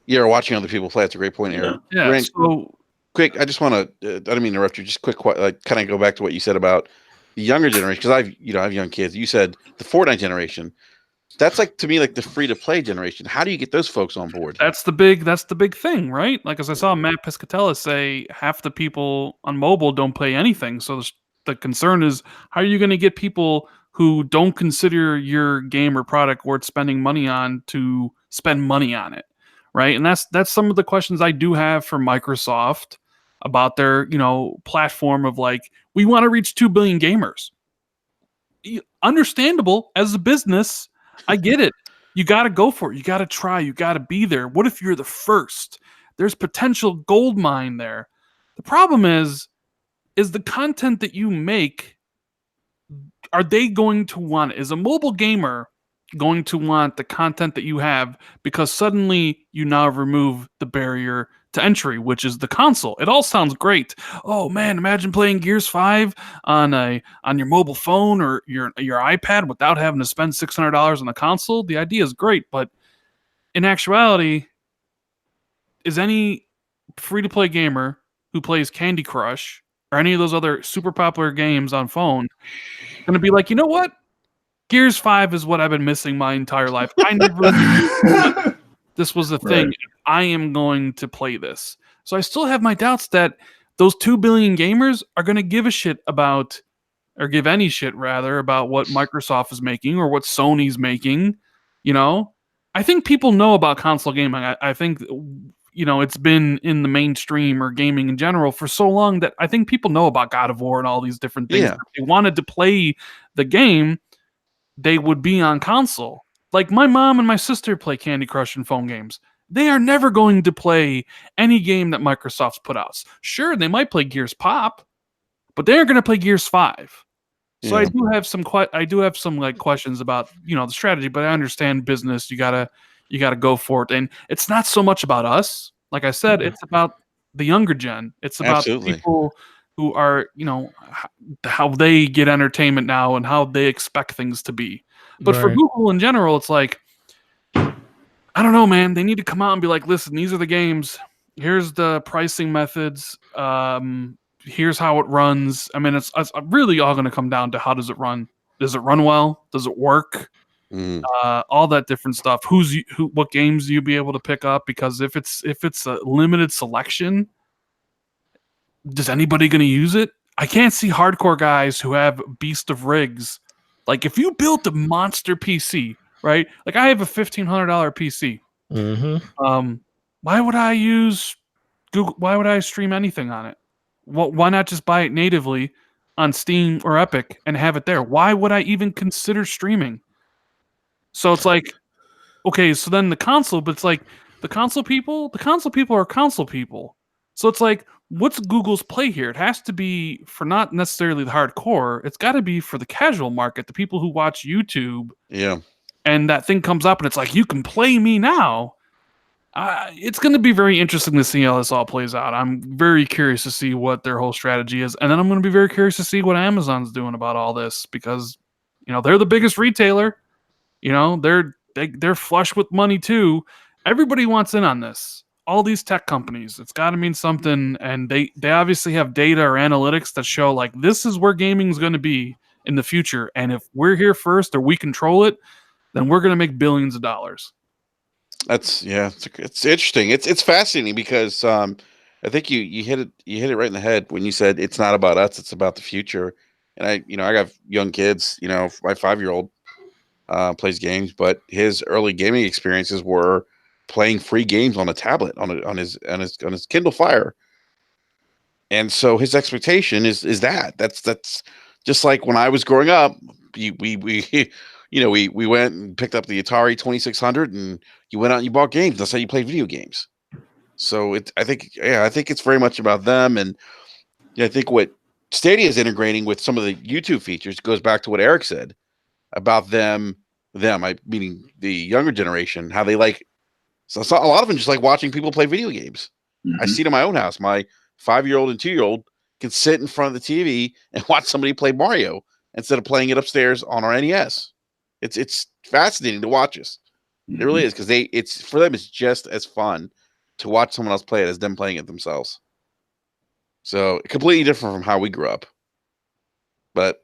Yeah, watching other people play. That's a great point, Aaron. Yeah. Rand, so quick, I just want to. I don't mean to interrupt you. Just quick, like, kind of go back to what you said about the younger generation, because I have young kids. You said the Fortnite generation. That's like, to me, like the free to play generation. How do you get those folks on board? That's the big thing, right? Like, as I saw Matt Piscatella say, half the people on mobile don't play anything. So the concern is, how are you going to get people who don't consider your game or product worth spending money on to spend money on it, right? And that's some of the questions I do have for Microsoft about their platform of like, we want to reach 2 billion gamers. Understandable as a business. I get it. You got to go for it. You got to try. You got to be there. What if you're the first? There's potential gold mine there. The problem is the content that you make, are they going to want it? Is a mobile gamer going to want the content that you have because suddenly you now remove the barrier to entry, which is the console? It all sounds great. Oh man, imagine playing Gears 5 on your mobile phone or your iPad without having to spend $600 on a console. The idea is great, but in actuality, is any free-to-play gamer who plays Candy Crush or any of those other super popular games on phone going to be like, you know what? Gears 5 is what I've been missing my entire life. I never this was the thing. Right. I am going to play this. So I still have my doubts that those 2 billion gamers are going to give a shit about, or give any shit rather, about what Microsoft is making or what Sony's making. I think people know about console gaming. I think, it's been in the mainstream or gaming in general for so long that I think people know about God of War and all these different things. Yeah. If they wanted to play the game, they would be on console. Like my mom and my sister play Candy Crush and phone games. They are never going to play any game that Microsoft's put out. Sure, they might play Gears Pop, but they aren't going to play Gears 5. So I do have some like questions about the strategy, but I understand business. You gotta go for it, and it's not so much about us. Like I said, it's about the younger gen. It's about people who are how they get entertainment now and how they expect things to be. But for Google in general, it's like, I don't know, man. They need to come out and be like, listen, these are the games. Here's the pricing methods. Here's how it runs. I mean, it's really all going to come down to how does it run? Does it run well? Does it work? All that different stuff. What games do you be able to pick up? Because if it's a limited selection, is anybody going to use it? I can't see hardcore guys who have beast of rigs. Like if you built a monster PC, right? Like I have a $1,500 PC. Mm-hmm. Why would I use Google? Why would I stream anything on it? Why not just buy it natively on Steam or Epic and have it there? Why would I even consider streaming? So it's like, okay, so then the console, but it's like the console people are console people. So it's like, what's Google's play here? It has to be for not necessarily the hardcore. It's got to be for the casual market, the people who watch YouTube. Yeah. And that thing comes up and it's like, you can play me now. It's going to be very interesting to see how this all plays out. I'm very curious to see what their whole strategy is, and then I'm going to be very curious to see what Amazon's doing about all this because, they're the biggest retailer. They're flush with money too. Everybody wants in on this. All these tech companies, it's got to mean something, and they obviously have data or analytics that show like this is where gaming is going to be in the future, and if we're here first or we control it, then we're going to make billions of dollars. It's interesting. It's fascinating because I think you hit it right in the head when you said it's not about us, it's about the future. And I got young kids. My 5-year-old plays games, but his early gaming experiences were playing free games on a tablet on his Kindle Fire. And so his expectation is that's just like when I was growing up. We went and picked up the Atari 2600 and you went out and you bought games. That's how you played video games. So I think it's very much about them. And I think what Stadia is integrating with some of the YouTube features goes back to what Eric said about them, meaning the younger generation, how they like. So a lot of them just like watching people play video games. I see it in my own house. My 5-year-old and 2-year-old can sit in front of the TV and watch somebody play Mario instead of playing it upstairs on our NES. It's fascinating to watch us. It really is, because it's for them. It's just as fun to watch someone else play it as them playing it themselves. So completely different from how we grew up. But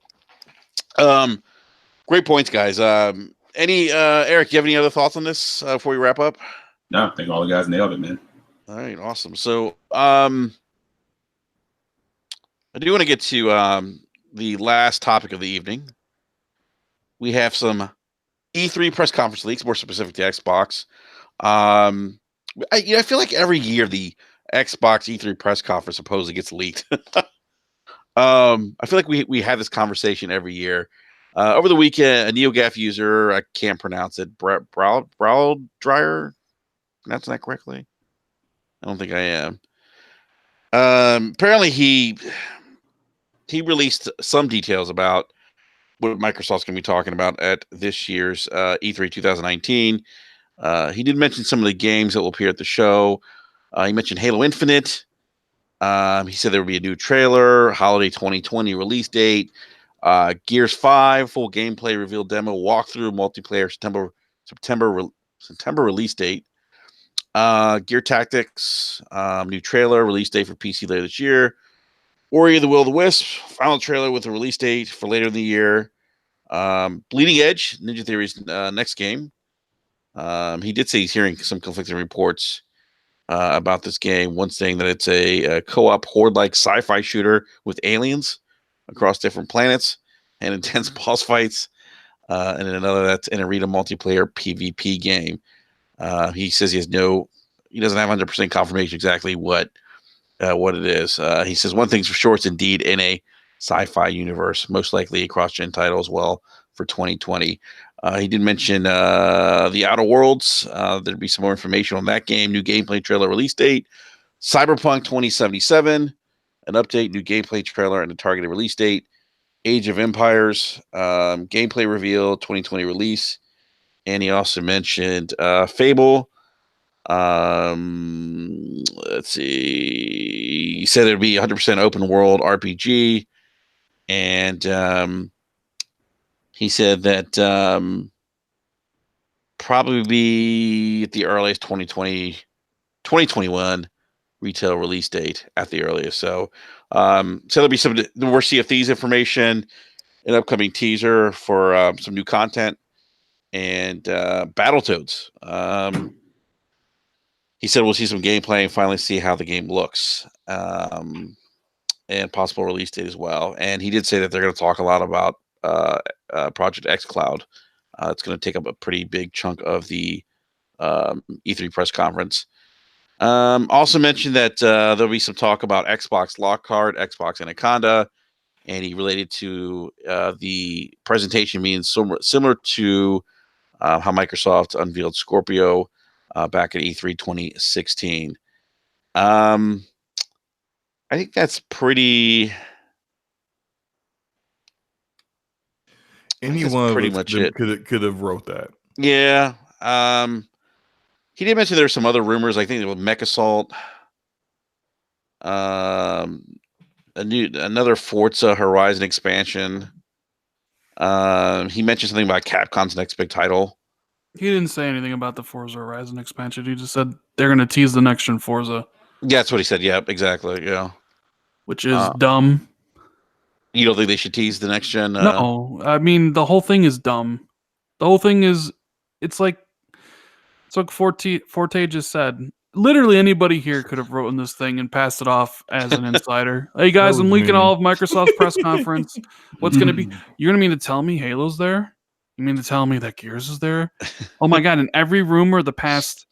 great points, guys. Eric, you have any other thoughts on this before we wrap up? No, I think all the guys nailed it, man. All right, awesome. So I do want to get to the last topic of the evening. We have some E3 press conference leaks, more specific to Xbox. I feel like every year the Xbox E3 press conference supposedly gets leaked. I feel like we have this conversation every year. Over the weekend, a NeoGAF user, I can't pronounce it, Browdryer, pronouncing that correctly? I don't think I am. Apparently he released some details about what Microsoft's going to be talking about at this year's E3 2019. He did mention some of the games that will appear at the show. He mentioned Halo Infinite. He said there would be a new trailer, holiday 2020 release date, Gears 5 full gameplay reveal demo, walkthrough, multiplayer September release date. Gear Tactics, new trailer, release date for PC later this year. Ori and the Will of the Wisp, final trailer with a release date for later in the year. Bleeding Edge, Ninja Theory's next game. He did say he's hearing some conflicting reports about this game. One saying that it's a co-op horde-like sci-fi shooter with aliens across different planets and intense boss fights. And then another that's an arena multiplayer PvP game. He says he doesn't have 100% confirmation exactly what it is. He says one thing's for sure, it's indeed in a sci-fi universe, most likely a cross-gen title as well for 2020. He did mention The Outer Worlds. There'd be some more information on that game, new gameplay trailer release date, Cyberpunk 2077, an update, new gameplay trailer, and a targeted release date, Age of Empires, gameplay reveal, 2020 release. And he also mentioned Fable. Let's see. He said it'd be 100% open world RPG. And he said that probably be at the earliest 2021 retail release date at the earliest. So there'll be some more Sea of Thieves information, an upcoming teaser for some new content, and Battletoads. He said we'll see some gameplay and finally see how the game looks, and possible release date as well. And he did say that they're going to talk a lot about Project xCloud. It's going to take up a pretty big chunk of the E3 press conference. Also mentioned that there'll be some talk about Xbox Lockhart, Xbox Anaconda, and he related to the presentation being similar to how Microsoft unveiled Scorpio back at E3 2016. I think that's pretty. Anyone pretty much it could have wrote that. Yeah. He did mention there's some other rumors. I think it was Mech Assault. Another Forza Horizon expansion. He mentioned something about Capcom's next big title. He didn't say anything about the Forza Horizon expansion. He just said they're going to tease the next gen Forza. Yeah, that's what he said. Yep, exactly. Yeah, which is dumb. You don't think they should tease the next gen? No, I mean the whole thing is dumb. The whole thing is, it's like Forte just said. Literally anybody here could have written this thing and passed it off as an insider. Hey guys, I'm leaking all of Microsoft's press conference. What's going to be? You're going to mean to tell me Halo's there? You mean to tell me that Gears is there? Oh my god! And every rumor the past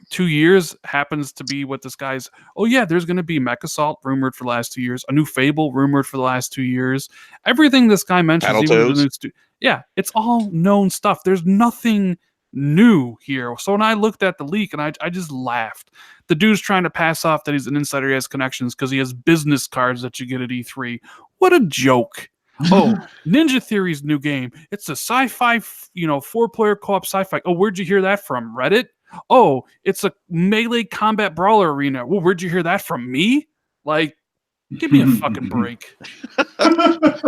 2 years happens to be what this guy's. Oh yeah, there's going to be Mech Assault rumored for the last 2 years. A new Fable rumored for the last 2 years. Everything this guy mentions, even the new yeah, it's all known stuff. There's nothing new here. So when I looked at the leak and I just laughed. The dude's trying to pass off that he's an insider, he has connections because he has business cards that you get at E3. What a joke. Oh, Ninja Theory's new game. It's a sci-fi, 4-player co-op sci-fi. Oh, where'd you hear that from? Reddit? Oh, it's a melee combat brawler arena. Well, where'd you hear that from? Me? Like, give me a fucking break.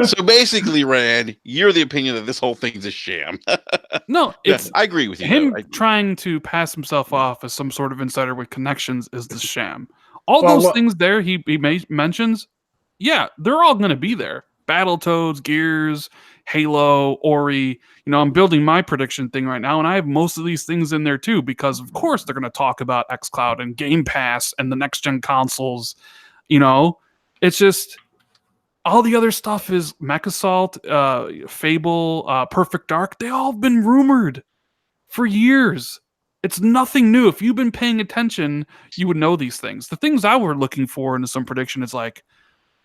So basically, Rand, you're the opinion that this whole thing's a sham. No, it's I agree with you. Him trying to pass himself off as some sort of insider with connections is the sham. All those things there he mentions, yeah, they're all going to be there. Battletoads, Gears, Halo, Ori. I'm building my prediction thing right now, and I have most of these things in there too, because of course they're going to talk about xCloud and Game Pass and the next gen consoles. It's just all the other stuff is Mech Assault, Fable, Perfect Dark. They all have been rumored for years. It's nothing new. If you've been paying attention, you would know these things. The things I were looking for into some prediction is like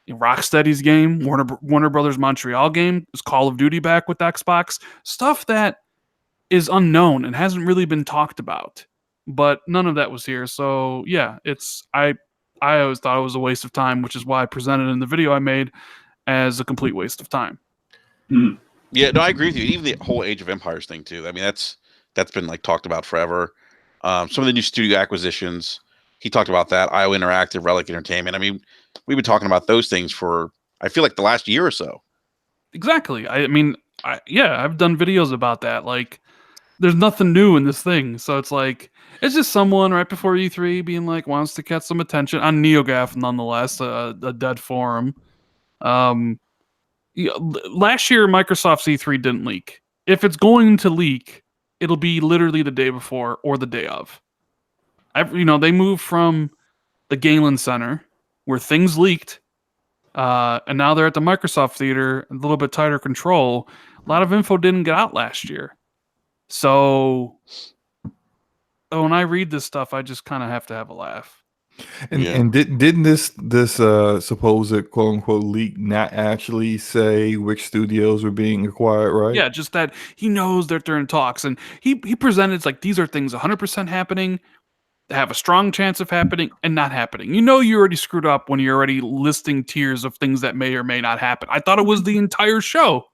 Rocksteady's game, Warner Brothers Montreal game, is Call of Duty back with Xbox. Stuff that is unknown and hasn't really been talked about. But none of that was here. So yeah, I always thought it was a waste of time, which is why I presented in the video I made as a complete waste of time. Mm. Yeah, no, I agree with you. Even the whole Age of Empires thing too. I mean, that's been talked about forever. Some of the new studio acquisitions, he talked about that. IO Interactive, Relic Entertainment. I mean, we've been talking about those things for, I feel like, the last year or so. Exactly. I've done videos about that. Like, there's nothing new in this thing. So it's like, it's just someone right before E3 being like, wants to catch some attention on NeoGAF, nonetheless, a dead forum. Last year, Microsoft's E3 didn't leak. If it's going to leak, it'll be literally the day before or the day of. They moved from the Galen Center where things leaked, and now they're at the Microsoft Theater, a little bit tighter control. A lot of info didn't get out last year. So when I read this stuff, I just kind of have to have a laugh. And didn't this supposed quote unquote leak not actually say which studios were being acquired, right? Yeah, just that he knows that they're in talks, and he presented it's like these are things 100% happening, have a strong chance of happening and not happening. You already screwed up when you're already listing tiers of things that may or may not happen. I thought it was the entire show.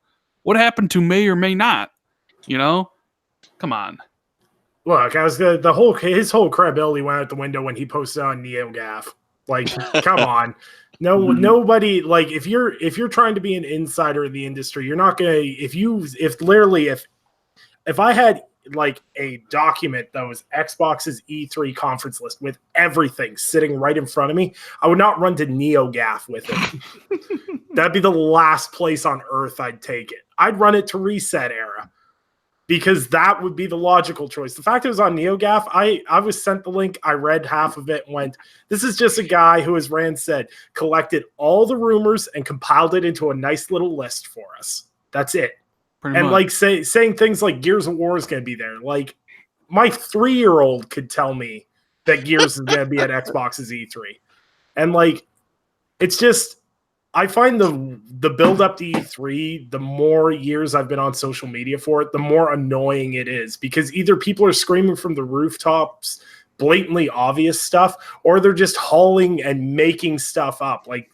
What happened to may or may not? Come on. Look, his whole credibility went out the window when he posted on NeoGAF. Like, come on. Nobody, like, if you're trying to be an insider in the industry, you're not gonna if I had like a document that was Xbox's E3 conference list with everything sitting right in front of me, I would not run to NeoGAF with it. That'd be the last place on earth I'd take it. I'd run it to Reset Era because that would be the logical choice. The fact it was on NeoGAF, I was sent the link, I read half of it and went, this is just a guy who, as Rand said, collected all the rumors and compiled it into a nice little list for us. That's it. And like saying things like Gears of War is going to be there. Like, my 3-year-old could tell me that Gears is going to be at Xbox's E3. And like, it's just, I find the build up to E3, the more years I've been on social media for it, the more annoying it is, because either people are screaming from the rooftops, blatantly obvious stuff, or they're just hauling and making stuff up. Like,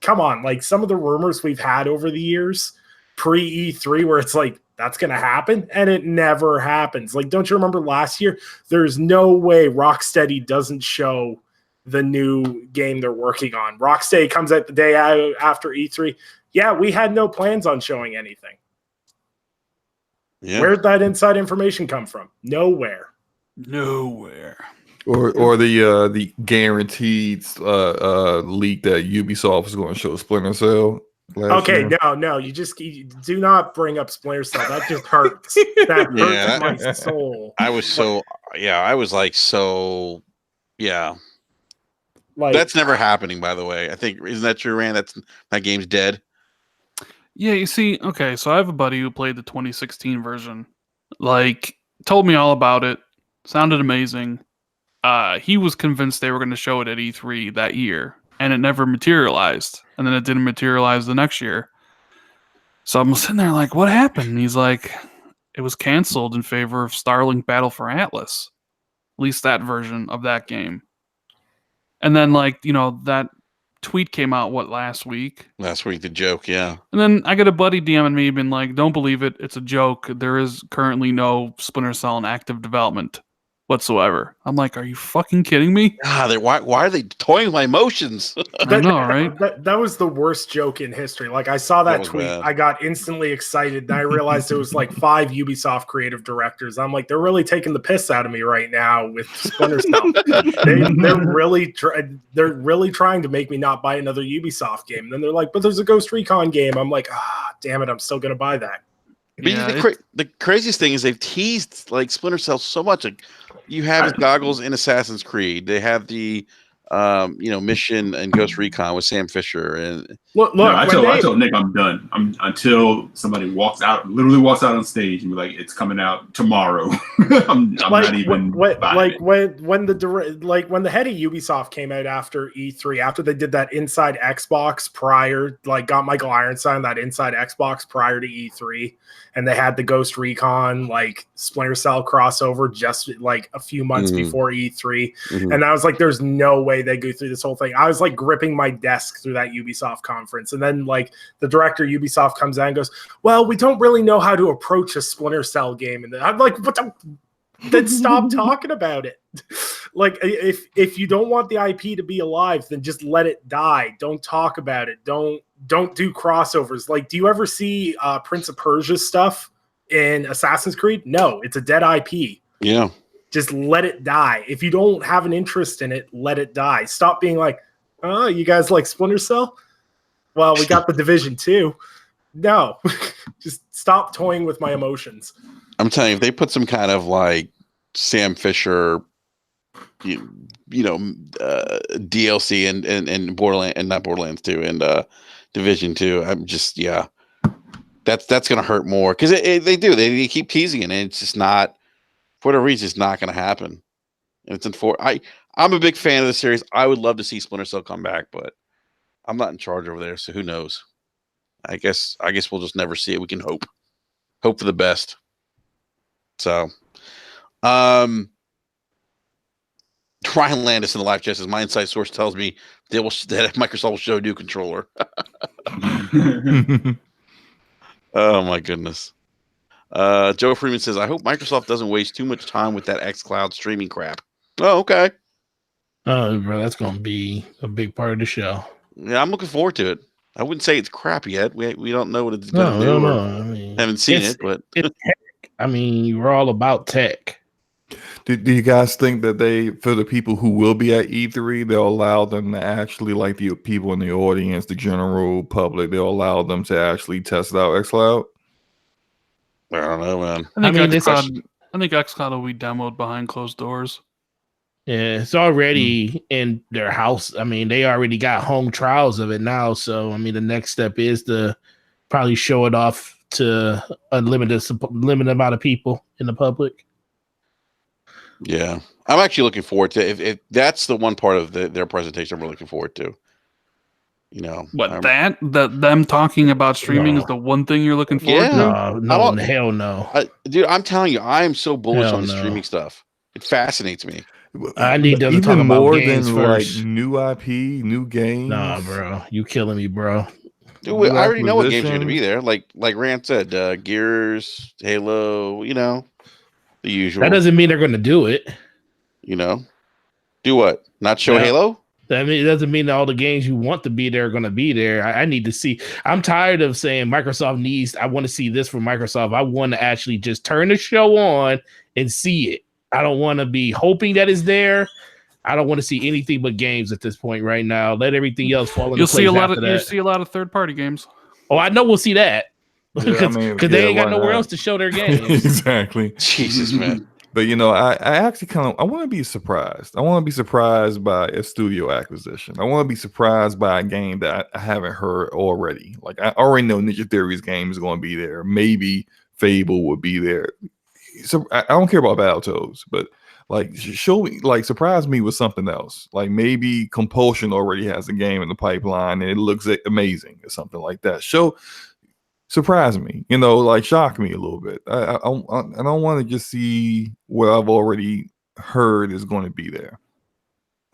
come on, like some of the rumors we've had over the years, pre-E3, where it's like, that's going to happen, and it never happens. Like, don't you remember last year? There's no way Rocksteady doesn't show the new game they're working on. Rocksteady comes out the day after E3. Yeah, we had no plans on showing anything. Yeah. Where'd that inside information come from? Nowhere. Or the guaranteed leak that Ubisoft was going to show Splinter Cell. Okay, no, you do not bring up Splinter Cell. That just hurts. That hurts my soul. I was like, that's never happening. By the way, I think isn't that true, Rand? That game's dead. Yeah, you see, okay, so I have a buddy who played the 2016 version. Like, told me all about it. Sounded amazing. He was convinced they were going to show it at E3 that year, and it never materialized. And then it didn't materialize the next year. So I'm sitting there like, what happened? And he's like, it was canceled in favor of Starlink Battle for Atlas. At least that version of that game. And then, like, you know, that tweet came out, last week? Last week, the joke, yeah. And then I got a buddy DMing me, been like, don't believe it. It's a joke. There is currently no Splinter Cell in active development whatsoever. I'm like, are you fucking kidding me? Why are they toying with my emotions? I know, right? That was the worst joke in history. Like, I saw that tweet, bad. I got instantly excited, and I realized it was like 5 Ubisoft creative directors. I'm like, they're really taking the piss out of me right now with Splinter Cell. They're really trying to make me not buy another Ubisoft game. And then they're like, but there's a Ghost Recon game. I'm like, damn it, I'm still gonna buy that. But yeah, the craziest thing is they've teased like Splinter Cell so much. Like, you have his goggles in Assassin's Creed. They have the mission and Ghost Recon with Sam Fisher. And look, I told Nick I'm done. Until somebody literally walks out on stage and be like, "It's coming out tomorrow." I'm not even when the head of Ubisoft came out after E3, after they did that Inside Xbox prior, like got Michael Ironside that Inside Xbox prior to E3, and they had the Ghost Recon like Splinter Cell crossover just like a few months before E3, and I was like, "There's no way they go through this whole thing." I was like gripping my desk through that Ubisoft conference, and then like the director of Ubisoft comes out and goes, "Well, we don't really know how to approach a Splinter Cell game," and then I'm like, "What? Then stop talking about it." Like, if you don't want the IP to be alive, then just let it die. Don't talk about it. Don't do crossovers. Like, do you ever see Prince of Persia stuff in Assassin's Creed? No, it's a dead IP. Yeah. Just let it die. If you don't have an interest in it, let it die. Stop being like, "Oh, you guys like Splinter Cell? Well, we got the Division 2. No, just stop toying with my emotions. I'm telling you, if they put some kind of like Sam Fisher, DLC and Borderlands, and not Borderlands 2 and Division 2, I'm just that's gonna hurt more because they keep teasing it, and it's just not. For whatever reason, it's not going to happen. And it's I'm a big fan of the series. I would love to see Splinter Cell come back, but I'm not in charge over there, so who knows? I guess we'll just never see it. We can hope for the best. So, Ryan Landis in the live chat says, "My inside source tells me that Microsoft will show a new controller." Oh my goodness. Joe Freeman says, "I hope Microsoft doesn't waste too much time with that xCloud streaming crap." Oh, okay. Oh, bro, that's going to be a big part of the show. Yeah, I'm looking forward to it. I wouldn't say it's crap yet. We don't know what it's going to do. No. I mean, haven't seen it, but it's tech. I mean, we're all about tech. Do you guys think that for the people who will be at E3, they'll allow them to actually, like the people in the audience, the general public, they'll allow them to actually test out xCloud? I don't know, man. I think xCloud will be demoed behind closed doors. Yeah, it's already in their house. I mean, they already got home trials of it now. So, I mean, the next step is to probably show it off to a limited amount of people in the public. Yeah, I'm actually looking forward to it. If that's the one part of their presentation I'm really looking forward to. Them talking about streaming is the one thing you're looking forward to? No, hell no. Dude, I'm telling you, I am so bullish on the streaming stuff. It fascinates me. I need them to talk about more games than first. Like new IP, new games. Nah, bro, you killing me, bro. Dude, I already know what games are going to be there. Like Rand said, Gears, Halo, the usual. That doesn't mean they're going to do it. Do what? Not show Halo? I mean, it doesn't mean that all the games you want to be there are going to be there. I need to see. I'm tired of saying Microsoft needs. I want to see this from Microsoft. I want to actually just turn the show on and see it. I don't want to be hoping that it's there. I don't want to see anything but games at this point right now. Let everything else fall into place. You'll see a lot of third-party games. Oh, I know we'll see that because they ain't got nowhere else to show their games. Exactly. Jesus, man. But I actually I want to be surprised. I want to be surprised by a studio acquisition. I want to be surprised by a game that I haven't heard already. Like I already know Ninja Theory's game is going to be there. Maybe Fable would be there. So I don't care about Battletoads, but show me, surprise me with something else. Like maybe Compulsion already has a game in the pipeline and it looks amazing or something like that. Surprise me, shock me a little bit. I don't want to just see what I've already heard is going to be there.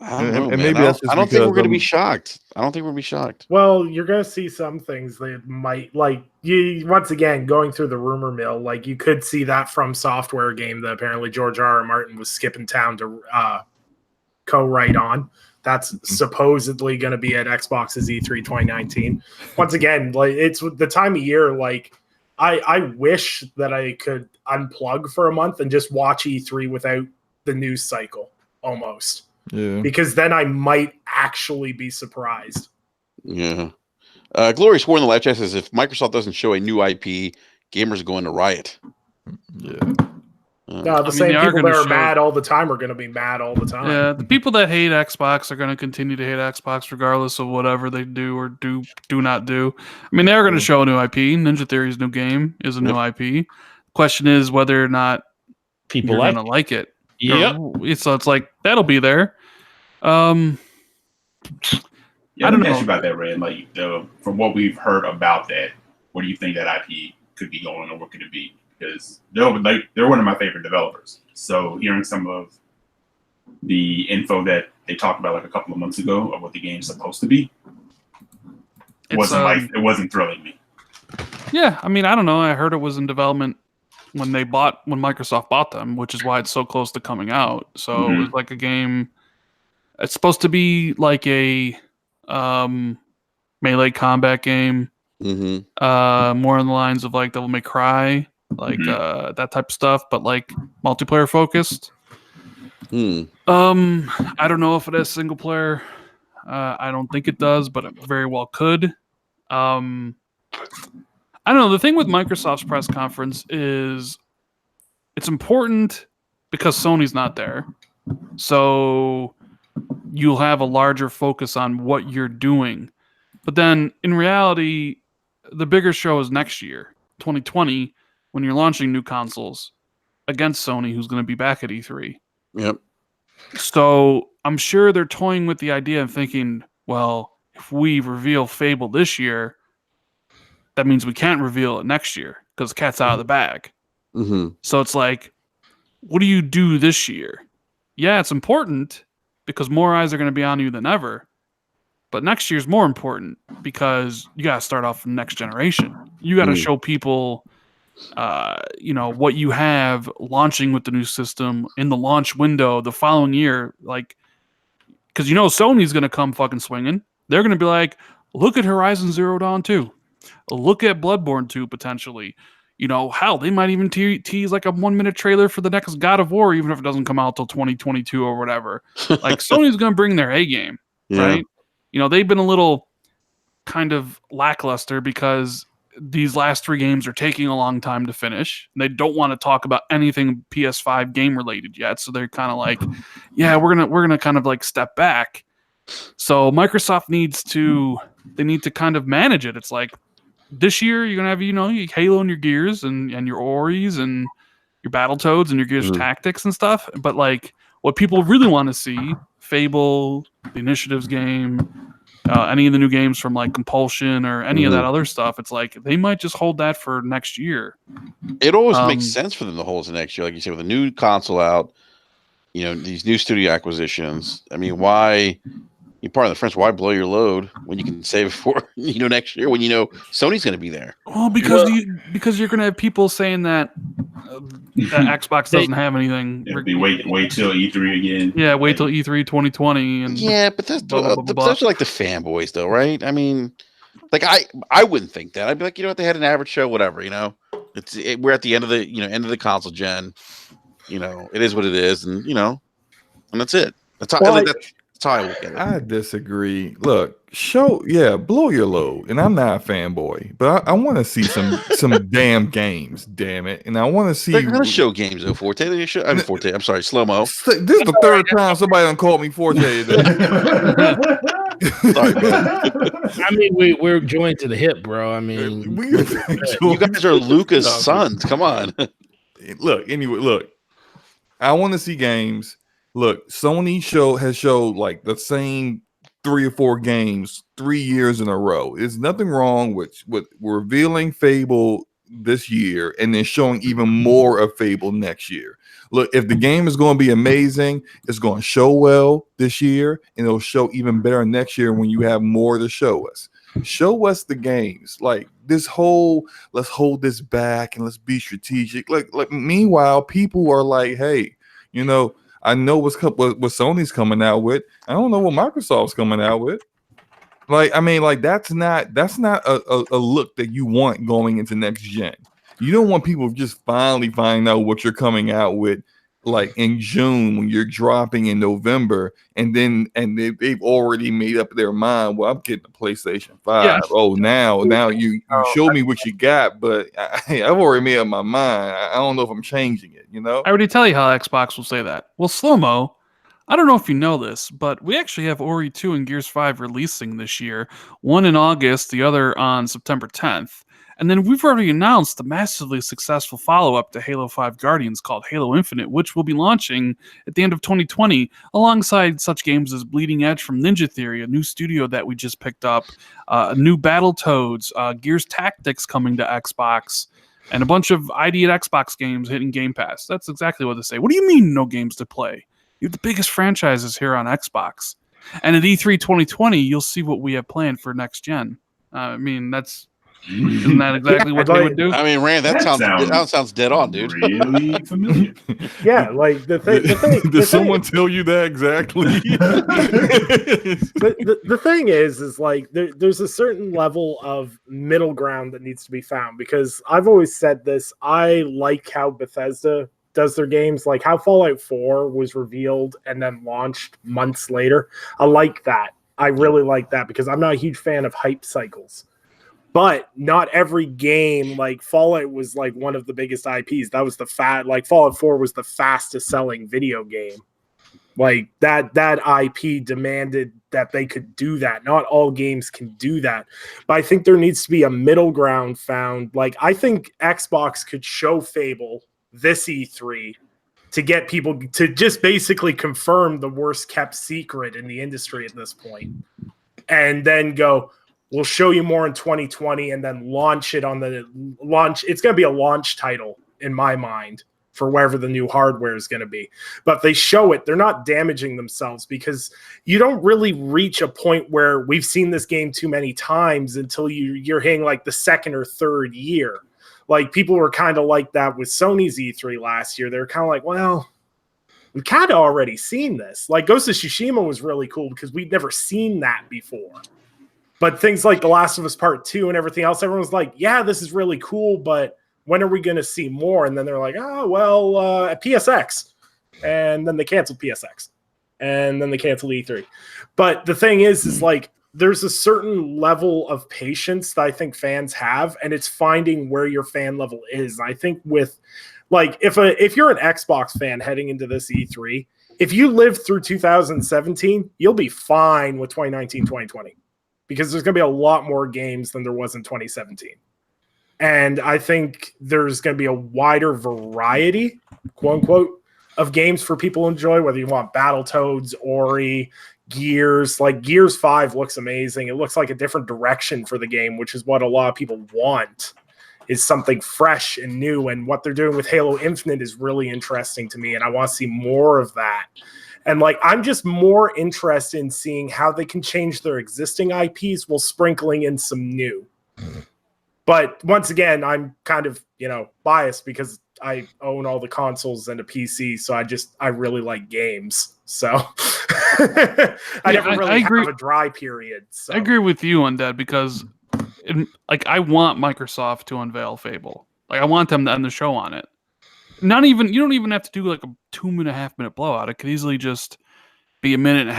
I don't know, maybe that's just I don't think we're going to be shocked. I don't think we'll be shocked. Well, you're going to see some things that might, once again, going through the rumor mill, you could see that From Software game that apparently George R.R. Martin was skipping town to co-write on. That's supposedly going to be at Xbox's E3 2019. Once again, it's the time of year. I wish that I could unplug for a month and just watch E3 without the news cycle almost. Yeah. Because then I might actually be surprised. Yeah. Glory swore in the live chat says if Microsoft doesn't show a new IP, gamers are going to riot. Yeah. The same people that are mad all the time are going to be mad all the time. Yeah, the people that hate Xbox are going to continue to hate Xbox regardless of whatever they do or do not do. I mean, they're going to show a new IP. Ninja Theory's new game is a new IP. Question is whether or not people are going to like it. Yep. So it's that'll be there. I don't know about that, Red. From what we've heard about that, what do you think that IP could be going, or what could it be? Because they're one of my favorite developers. So hearing some of the info that they talked about a couple of months ago of what the game's supposed to be, it wasn't thrilling me. Yeah, I mean, I don't know. I heard it was in development when Microsoft bought them, which is why it's so close to coming out. So it was a game. It's supposed to be like a melee combat game, more on the lines of Devil May Cry, that type of stuff, but multiplayer focused. I don't know if it has single player. I don't think it does, but it very well could. I don't know. The thing with Microsoft's press conference is it's important because Sony's not there. So you'll have a larger focus on what you're doing. But then in reality, the bigger show is next year, 2020, when you're launching new consoles against Sony, who's going to be back at E3. Yep. So I'm sure they're toying with the idea of thinking, well, if we reveal Fable this year, that means we can't reveal it next year because the cat's out of the bag. So it's what do you do this year? Yeah, it's important because more eyes are going to be on you than ever. But next year's more important because you got to start off from next generation. You got to show people, what you have launching with the new system in the launch window the following year. Because Sony's going to come fucking swinging. They're going to be look at Horizon Zero Dawn 2. Look at Bloodborne 2 potentially. Hell, they might even tease a 1-minute trailer for the next God of War, even if it doesn't come out till 2022 or whatever. Sony's going to bring their A game, right? They've been a little kind of lackluster because these last 3 games are taking a long time to finish. They don't want to talk about anything PS5 game related yet, so they're kind of we're gonna kind of step back. So Microsoft needs to kind of manage it. It's this year you're gonna have your Halo and your Gears and your Oris and your Battletoads and your Gears Tactics and stuff. But what people really want to see, Fable, the Initiatives game, any of the new games from Compulsion or any of that other stuff, it's they might just hold that for next year. It always makes sense for them to hold it next year, like you said, with a new console out. These new studio acquisitions. I mean, why You're part of the friends. Why blow your load when you can save it for next year when Sony's going to be there? Well, because you're going to have people saying that that Xbox doesn't have anything. Wait till E3 again. Yeah, wait till E3 2020. And yeah, but that's blah, blah, blah, those are like the fanboys, though, right? I mean, like I wouldn't think that. I'd be like, what, they had an average show, whatever. We're at the end of the end of the console gen. It is what it is, and and that's it. That's how I look at it. I disagree. Look, blow your load. And I'm not a fanboy, but I want to see some damn games, damn it. And I want to see. They're going to show games, though, Forte. Forte. I'm sorry, Slow-Mo. This is the third time somebody done called me Forte today. Sorry, bro. I mean, we're joined to the hip, bro. I mean, you guys are Luca's sons. Come on. Look. I want to see games. Look, Sony has showed like the same 3 or 4 games 3 years in a row. There's nothing wrong with revealing Fable this year and then showing even more of Fable next year. Look, if the game is going to be amazing, it's going to show well this year, and it'll show even better next year when you have more to show us. Show us the games. Like this whole let's hold this back and let's be strategic. Like meanwhile, people are like, hey, I know what Sony's coming out with. I don't know what Microsoft's coming out with. That's not a look that you want going into next gen. You don't want people just finally find out what you're coming out with, like in June when you're dropping in November, and they've already made up their mind. Well, I'm getting a PlayStation 5. Yeah. Oh, now you show me what you got, but I've already made up my mind. I don't know if I'm changing it. I already tell you how Xbox will say that. Well, Slow-Mo, I don't know if you know this, but we actually have Ori 2 and Gears 5 releasing this year. One in August, the other on September 10th. And then we've already announced the massively successful follow-up to Halo 5 Guardians called Halo Infinite, which will be launching at the end of 2020, alongside such games as Bleeding Edge from Ninja Theory, a new studio that we just picked up, new Battletoads, Gears Tactics coming to Xbox, and a bunch of ID at Xbox games hitting Game Pass. That's exactly what they say. What do you mean no games to play? You have the biggest franchises here on Xbox. And at E3 2020, you'll see what we have planned for next gen. Isn't that exactly what they would do? I mean, Rand, that sounds dead on, dude. Really familiar. Yeah, like the thing. Did someone tell you that exactly? the thing is like there's a certain level of middle ground that needs to be found, because I've always said this. I like how Bethesda does their games, like how Fallout 4 was revealed and then launched months later. I like that. I really like that, because I'm not a huge fan of hype cycles. But not every game, like Fallout was like one of the biggest IPs. That was Fallout 4 was the fastest selling video game. Like that IP demanded that they could do that. Not all games can do that. But I think there needs to be a middle ground found. Like I think Xbox could show Fable this E3 to get people to just basically confirm the worst kept secret in the industry at this point. And then go, we'll show you more in 2020, and then launch it on the launch. It's going to be a launch title in my mind for wherever the new hardware is going to be. But if they show it, they're not damaging themselves, because you don't really reach a point where we've seen this game too many times until you're hitting like the second or third year. Like people were kind of like that with Sony's E3 last year. They're kind of like, well, we've kind of already seen this. Like Ghost of Tsushima was really cool because we'd never seen that before. But things like The Last of Us Part 2 and everything else, everyone's like, yeah, this is really cool, but when are we going to see more? And then they're like, at PSX. And then they canceled PSX. And then they canceled E3. But the thing is like, there's a certain level of patience that I think fans have, and it's finding where your fan level is. I think with, like, if you're an Xbox fan heading into this E3, if you lived through 2017, you'll be fine with 2019, 2020. Because there's going to be a lot more games than there was in 2017. And I think there's going to be a wider variety, quote unquote, of games for people to enjoy, whether you want Battletoads, Ori, Gears. Like Gears 5 looks amazing. It looks like a different direction for the game, which is what a lot of people want, is something fresh and new. And what they're doing with Halo Infinite is really interesting to me, and I want to see more of that. And like, I'm just more interested in seeing how they can change their existing IPs while sprinkling in some new. But once again, I'm kind of, biased because I own all the consoles and a PC. So I really like games. So I never really have a dry period. So. I agree with you on that because I want Microsoft to unveil Fable. Like, I want them to end the show on it. You don't even have to do like a 2.5 minute blowout. It could easily just be 1.5 minutes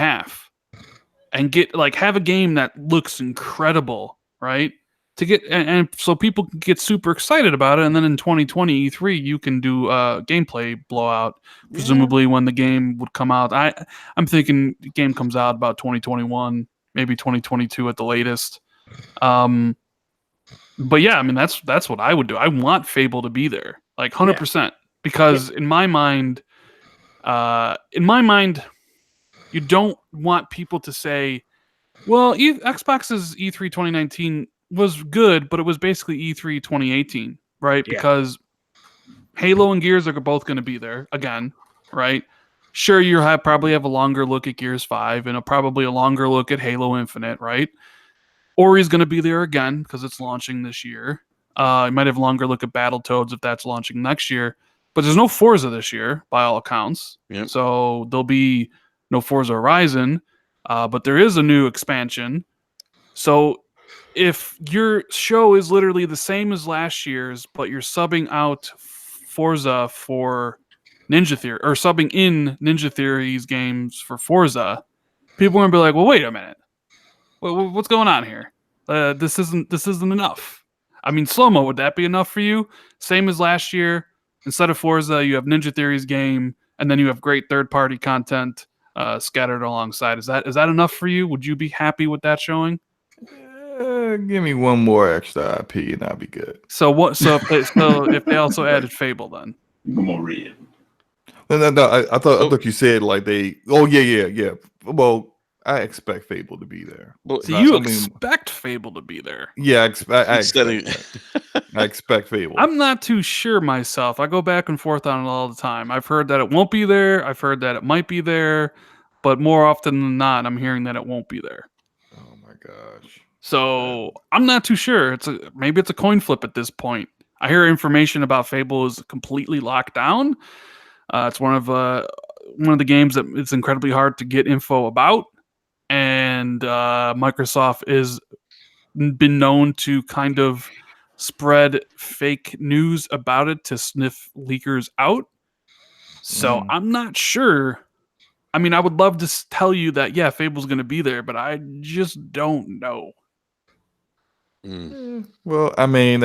and have a game that looks incredible, right? To get and so people can get super excited about it, and then in 2020 E3 you can do a gameplay blowout, presumably when the game would come out. I'm thinking the game comes out about 2021, maybe 2022 at the latest. But yeah, I mean that's what I would do. I want Fable to be there, like 100%, because in my mind, you don't want people to say, "Well, Xbox's E3 2019 was good, but it was basically E3 2018," right? Yeah. Because Halo and Gears are both going to be there again, right? Sure, probably have a longer look at Gears 5 and probably a longer look at Halo Infinite, right? Ori's going to be there again because it's launching this year. You might have a longer look at Battletoads if that's launching next year. But there's no Forza this year, by all accounts. Yep. So there'll be no Forza Horizon, but there is a new expansion. So if your show is literally the same as last year's, but you're subbing out Forza for Ninja Theory, or subbing in Ninja Theory's games for Forza, people are going to be like, well, wait a minute. What's going on here? This isn't enough. I mean, Slow-Mo, would that be enough for you? Same as last year. Instead of Forza, you have Ninja Theory's game, and then you have great third-party content scattered alongside. Is that enough for you? Would you be happy with that showing? Give me one more extra IP, and I'll be good. So what? So if they also added Fable, then one more red. No. I thought you said like they. Oh yeah. Well, I expect Fable to be there. So you expect Fable to be there? Yeah, I expect Fable. I'm not too sure myself. I go back and forth on it all the time. I've heard that it won't be there. I've heard that it might be there, but more often than not, I'm hearing that it won't be there. Oh my gosh! So I'm not too sure. Maybe it's a coin flip at this point. I hear information about Fable is completely locked down. It's one of the games that it's incredibly hard to get info about. And Microsoft is been known to kind of spread fake news about it to sniff leakers out. So I'm not sure. I mean, I would love to tell you that, yeah, Fable's going to be there, but I just don't know. Well, I mean,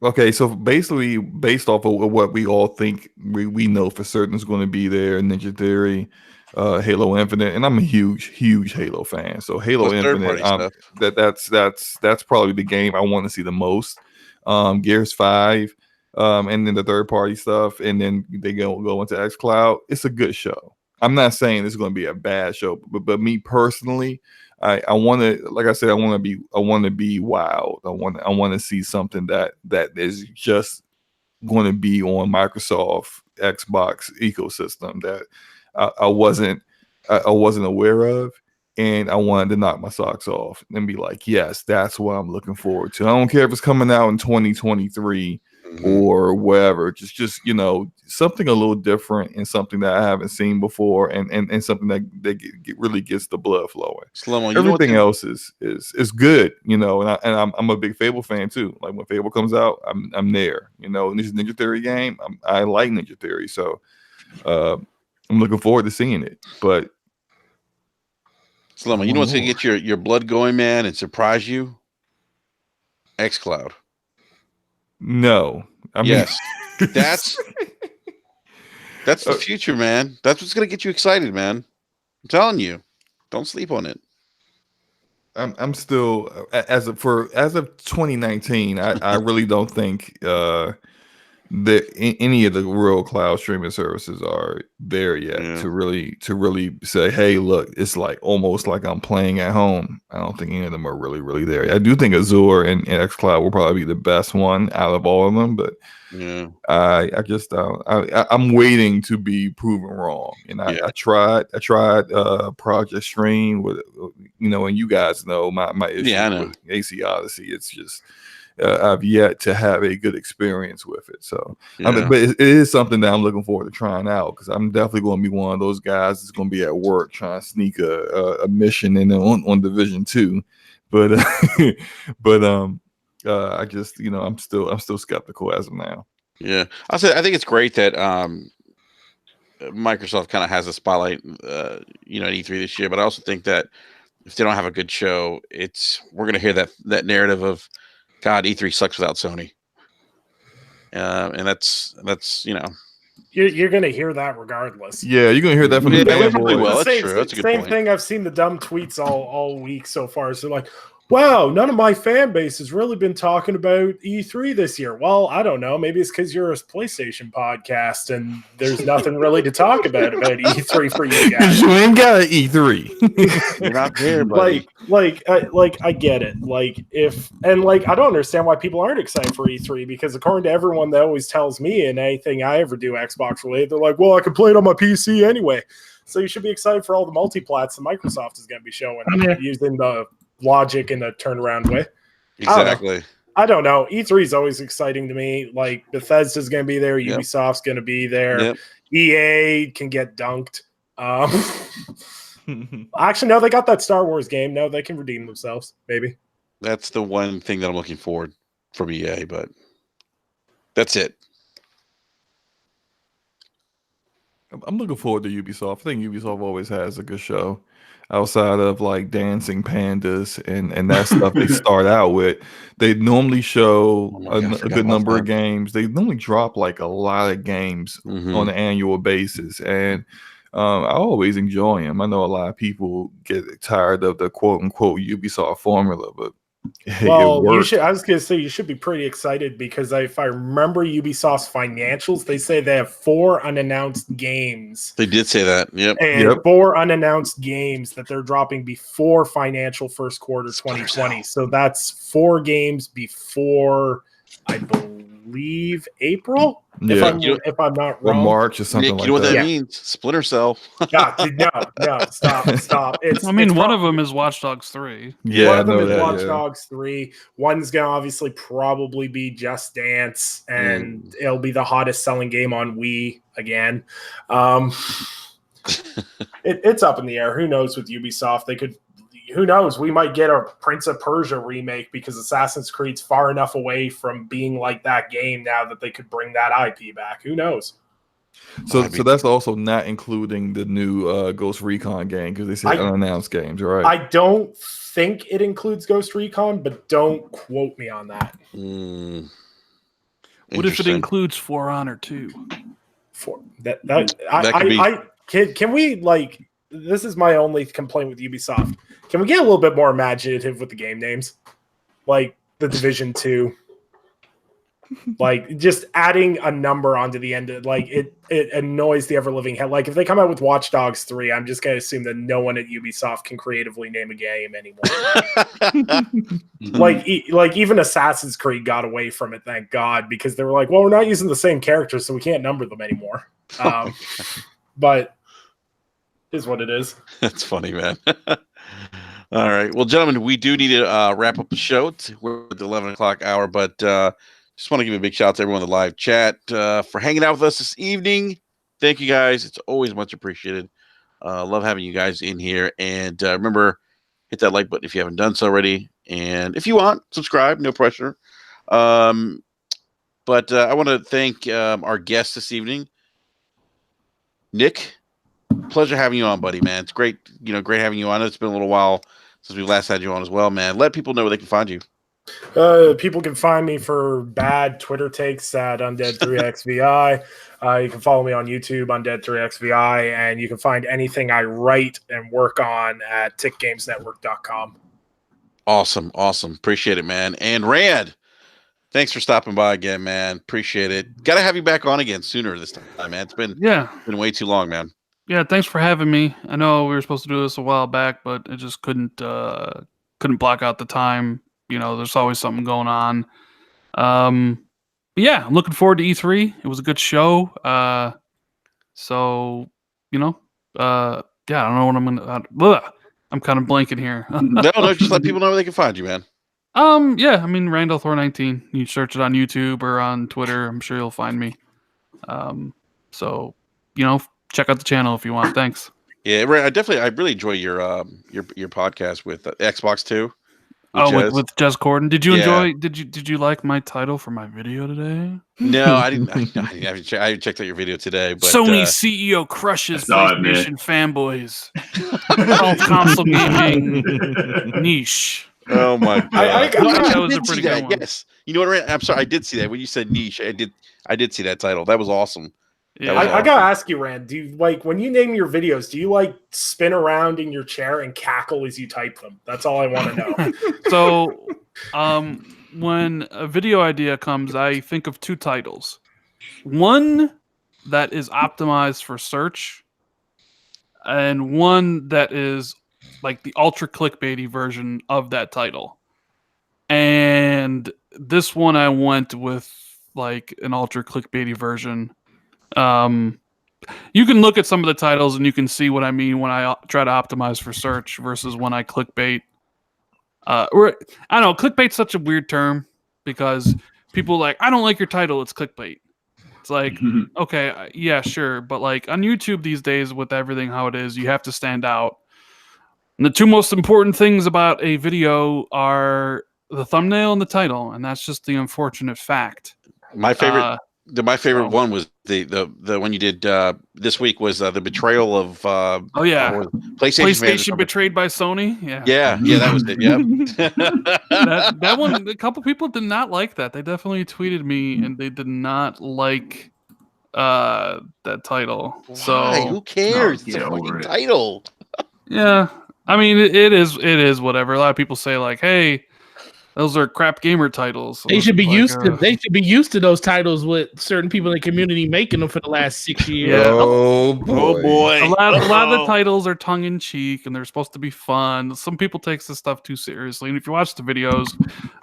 okay, so basically based off of what we all think we know for certain is going to be there, Ninja Theory, Halo Infinite, and I'm a huge Halo fan. So Halo Infinite, that's probably the game I want to see the most. Gears 5, and then the third party stuff, and then they go into xCloud. It's a good show. I'm not saying it's going to be a bad show, but me personally, I want to, like I said, I want to be wild. I want to see something that is just going to be on Microsoft Xbox ecosystem that I wasn't aware of, and I wanted to knock my socks off and be like, yes, that's what I'm looking forward to. I don't care if it's coming out in 2023 or whatever. Just something a little different and something that I haven't seen before, and something that really gets the blood flowing. Slow-Mo, everything else is good, and I'm a big Fable fan too. Like when Fable comes out, I'm there. And this is Ninja Theory game. I like Ninja Theory, so I'm looking forward to seeing it. But Slow-Mo, you know what's gonna get your blood going, man, and surprise you? xCloud. No, yes, that's the future, man. That's what's gonna get you excited, man. I'm telling you, don't sleep on it. I'm still as of 2019. I really don't think any of the real cloud streaming services are there yet to really say, hey, look, it's like almost like I'm playing at home. I don't think any of them are really there. I do think Azure and xCloud will probably be the best one out of all of them, but I just I'm waiting to be proven wrong. And I tried Project Stream with, and you guys know my issue with AC Odyssey. It's just I've yet to have a good experience with it. So, but it is something that I'm looking forward to trying out, because I'm definitely going to be one of those guys that's going to be at work trying to sneak a mission in on Division 2. But I just I'm still skeptical as of now. Yeah, I think it's great that Microsoft kind of has a spotlight, at E3 this year. But I also think that if they don't have a good show, we're going to hear that narrative of, God, E3 sucks without Sony, and that's you're going to hear that regardless. Yeah, you're going to hear that from the fanboys. Well, that's true. That's a good same point. thing. I've seen the dumb tweets all week so far. So like, wow, none of my fan base has really been talking about E3 this year. Well, I don't know. Maybe it's because you're a PlayStation podcast and there's nothing really to talk about E3 for you guys. You ain't got an E3. You're not there, buddy. I get it. I don't understand why people aren't excited for E3, because according to everyone that always tells me and anything I ever do Xbox related, they're like, well, I can play it on my PC anyway. So you should be excited for all the multiplats that Microsoft is going to be showing using the logic in a turnaround way. Exactly. I don't know. E3 is always exciting to me. Like, Bethesda's going to be there. Yep. Ubisoft's going to be there. Yep. EA can get dunked. Actually, no, they got that Star Wars game. No, they can redeem themselves. Maybe. That's the one thing that I'm looking forward from EA, but that's it. I'm looking forward to Ubisoft. I think Ubisoft always has a good show. Outside of like dancing pandas and that stuff they start out with, they normally show a good number of games. They normally drop like a lot of games on an annual basis, and I always enjoy them. I know a lot of people get tired of the quote unquote Ubisoft formula, but well, I was going to say you should be pretty excited, because if I remember Ubisoft's financials, they say they have 4 unannounced games. They did say that. Yep. And 4 unannounced games that they're dropping before financial first quarter 2020. So that's 4 games before, I believe, April. Yeah. If I'm not wrong, or March or something. Nick, you know what that means? Splinter Cell. No, stop. One of them is Watch Dogs 3. Yeah, one of them is Watch Dogs 3. One's gonna obviously probably be Just Dance, and it'll be the hottest selling game on Wii again. It's up in the air. Who knows with Ubisoft? Who knows? We might get a Prince of Persia remake, because Assassin's Creed's far enough away from being like that game now that they could bring that IP back. Who knows? So that's also not including the new Ghost Recon game, because they said unannounced games, right? I don't think it includes Ghost Recon, but don't quote me on that. What if it includes For Honor 2? Can we, like, this is my only complaint with Ubisoft. Can we get a little bit more imaginative with the game names? Like The Division 2. Like, just adding a number onto the end, it annoys the ever-living hell. Like, if they come out with Watch Dogs 3, I'm just going to assume that no one at Ubisoft can creatively name a game anymore. like even Assassin's Creed got away from it, thank God, because they were like, well, we're not using the same characters, so we can't number them anymore. But is what it is. That's funny, man. All right. Well, gentlemen, we do need to wrap up the show. We're at the 11 o'clock hour, but just want to give a big shout out to everyone in the live chat for hanging out with us this evening. Thank you, guys. It's always much appreciated. Love having you guys in here. And remember, hit that like button if you haven't done so already. And if you want, subscribe. No pressure. But I want to thank our guest this evening, Nick. Pleasure having you on, buddy, man. It's great, great having you on. It's been a little while since we last had you on as well, man. Let people know where they can find you. People can find me for bad Twitter takes at Undead3XVI. You can follow me on YouTube, Undead3XVI, and you can find anything I write and work on at tickgamesnetwork.com. Awesome. Appreciate it, man. And Rand, Thanks for stopping by again, man. Appreciate it. Got to have you back on again sooner this time, man. It's been way too long, man. Yeah, thanks for having me. I know we were supposed to do this a while back, but it just couldn't block out the time. There's always something going on. But yeah, I'm looking forward to E3. It was a good show. So yeah, I don't know what I'm gonna. I'm kind of blanking here. No, just let people know where they can find you, man. Yeah, I mean Randall Thor 19. You search it on YouTube or on Twitter. I'm sure you'll find me. So check out the channel if you want. Thanks. Yeah, I really enjoy your podcast with Xbox too. With Jez Corden. Did you enjoy? Did you like my title for my video today? No, I didn't. I checked out your video today. But Sony CEO crushes PlayStation fanboys. Console gaming niche. Oh my god! That was a pretty good one. Yes, you know what? I'm sorry, I did see that when you said niche. I did see that title. That was awesome. Yeah. I gotta ask you, Rand. Do you when you name your videos? Do you spin around in your chair and cackle as you type them? That's all I want to know. So, when a video idea comes, I think of two titles. One that is optimized for search, and one that is like the ultra clickbaity version of that title. And this one I went with an ultra clickbaity version. You can look at some of the titles and you can see what I mean when I try to optimize for search versus when I clickbait. I don't know, clickbait's such a weird term because people I don't like your title, it's clickbait. It's okay, yeah, sure, but on YouTube these days with everything how it is, you have to stand out. And the two most important things about a video are the thumbnail and the title, and that's just the unfortunate fact. My favorite one was the one you did this week was the betrayal of PlayStation betrayed by Sony. Yeah, that was it. Yep. that one, a couple people did not like that. They definitely tweeted me and they did not like that title. Why? So who cares? It's a fucking title. Yeah, I mean it is whatever. A lot of people say hey, those are crap gamer titles. They should be used to. They should be used to those titles with certain people in the community making them for the last 6 years. Yeah. Oh boy! A lot of the titles are tongue in cheek and they're supposed to be fun. Some people take this stuff too seriously, and if you watch the videos,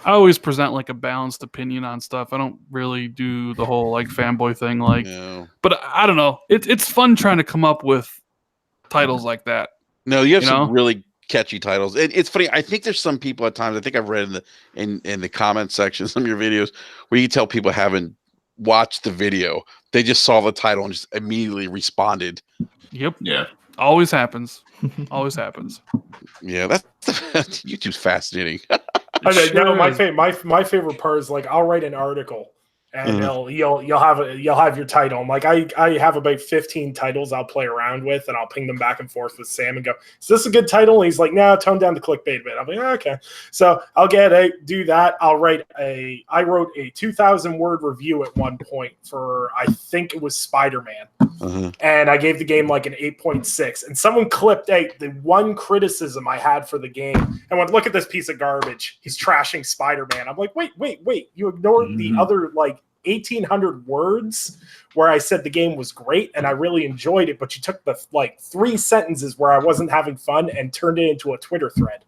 I always present a balanced opinion on stuff. I don't really do the whole fanboy thing. But I don't know. It's fun trying to come up with titles like that. No, you have some really catchy titles. It's funny. I think there's some people at times. I think I've read in the comment section of some of your videos where you tell people haven't watched the video. They just saw the title and just immediately responded. Yep. Yeah. Always happens. Always happens. Yeah, that's YouTube's fascinating. Okay, no, my favorite part is I'll write an article and you'll have your title. I'm I have about 15 titles I'll play around with, and I'll ping them back and forth with Sam and go, "Is this a good title?" And he's like, "No, tone down the clickbait a bit." I'm like, "Oh, okay." So I'll do that. I wrote a 2,000 word review at one point for I think it was Spider-Man, and I gave the game an 8.6. And someone clipped the one criticism I had for the game and went, "Look at this piece of garbage. He's trashing Spider-Man." I'm like, wait, you ignored the other 1,800 words where I said the game was great and I really enjoyed it, but you took the 3 sentences where I wasn't having fun and turned it into a Twitter thread.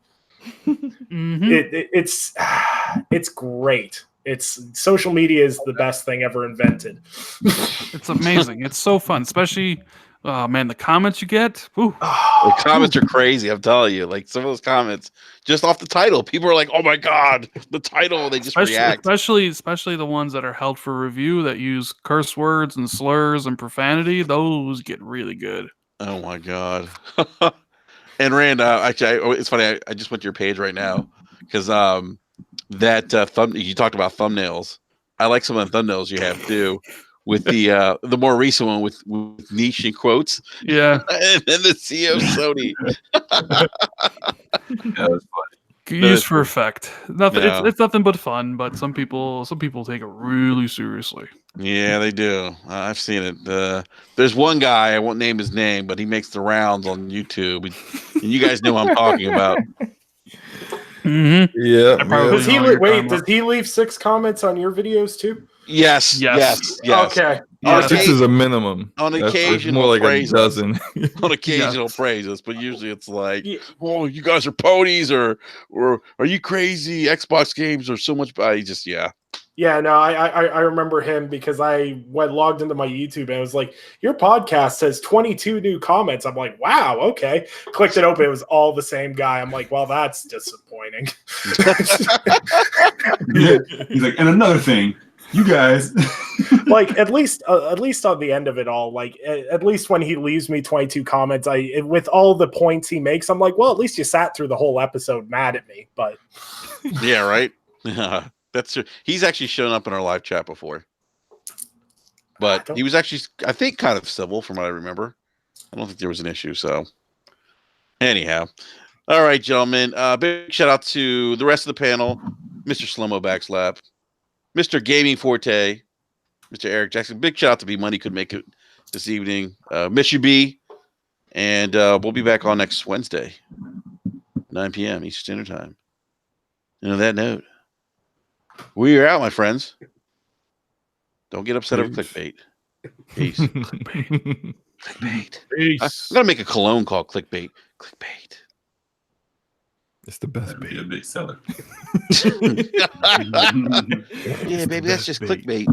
It's great. Social media is the best thing ever invented. It's amazing. It's so fun, especially the comments you get. Woo. The comments are crazy. I'm telling you, some of those comments just off the title, people are like, "Oh my god, the title!" They just react. Especially the ones that are held for review that use curse words and slurs and profanity. Those get really good. Oh my god. And Rand, it's funny. I just went to your page right now because you talked about thumbnails. I like some of the thumbnails you have too. With the more recent one with niche in quotes, yeah, and then the CEO of Sony. That was funny. Used for effect. Nothing. Yeah. It's nothing but fun. But some people take it really seriously. Yeah, they do. I've seen it. There's one guy, I won't name his name, but he makes the rounds on YouTube, and you guys know what I'm talking about. Mm-hmm. Yeah. I probably Does he know you're wait? talking Does about. he leave 6 comments on your videos too? Yes. Okay. Yeah. Six is a minimum. On It's occasion, more he'll like a praise us. dozen. On occasion, he'll praise us, but usually it's like, "Oh, you guys are ponies," or "Are you crazy? Xbox games are so much." I just Yeah, no, I remember him because I logged into my YouTube and it was like, your podcast has 22 new comments. I'm like, wow, okay. Clicked it open, it was all the same guy. I'm like, well, that's disappointing. He's like, and another thing, you guys. Like at least on the end of it all, like at least when he leaves me 22 comments, with all the points he makes, I'm like, well, at least you sat through the whole episode mad at me. But yeah, right. That's true. He's actually shown up in our live chat before, but he was actually, I think, kind of civil from what I remember. I don't think there was an issue. So, anyhow, all right, gentlemen. Big shout out to the rest of the panel, Mr. Slomo Backslap, Mr. Gaming Forte, Mr. Eric Jackson. Big shout out to B Money, could make it this evening. Miss you, B, and we'll be back on next Wednesday, 9 p.m. Eastern Standard Time. And on that note, we are out, my friends. Don't get upset over clickbait. Peace. Clickbait. Peace. I'm gonna make a cologne called clickbait. Clickbait. It's the best That'd be a big seller. Yeah, baby, that's just bait. clickbait.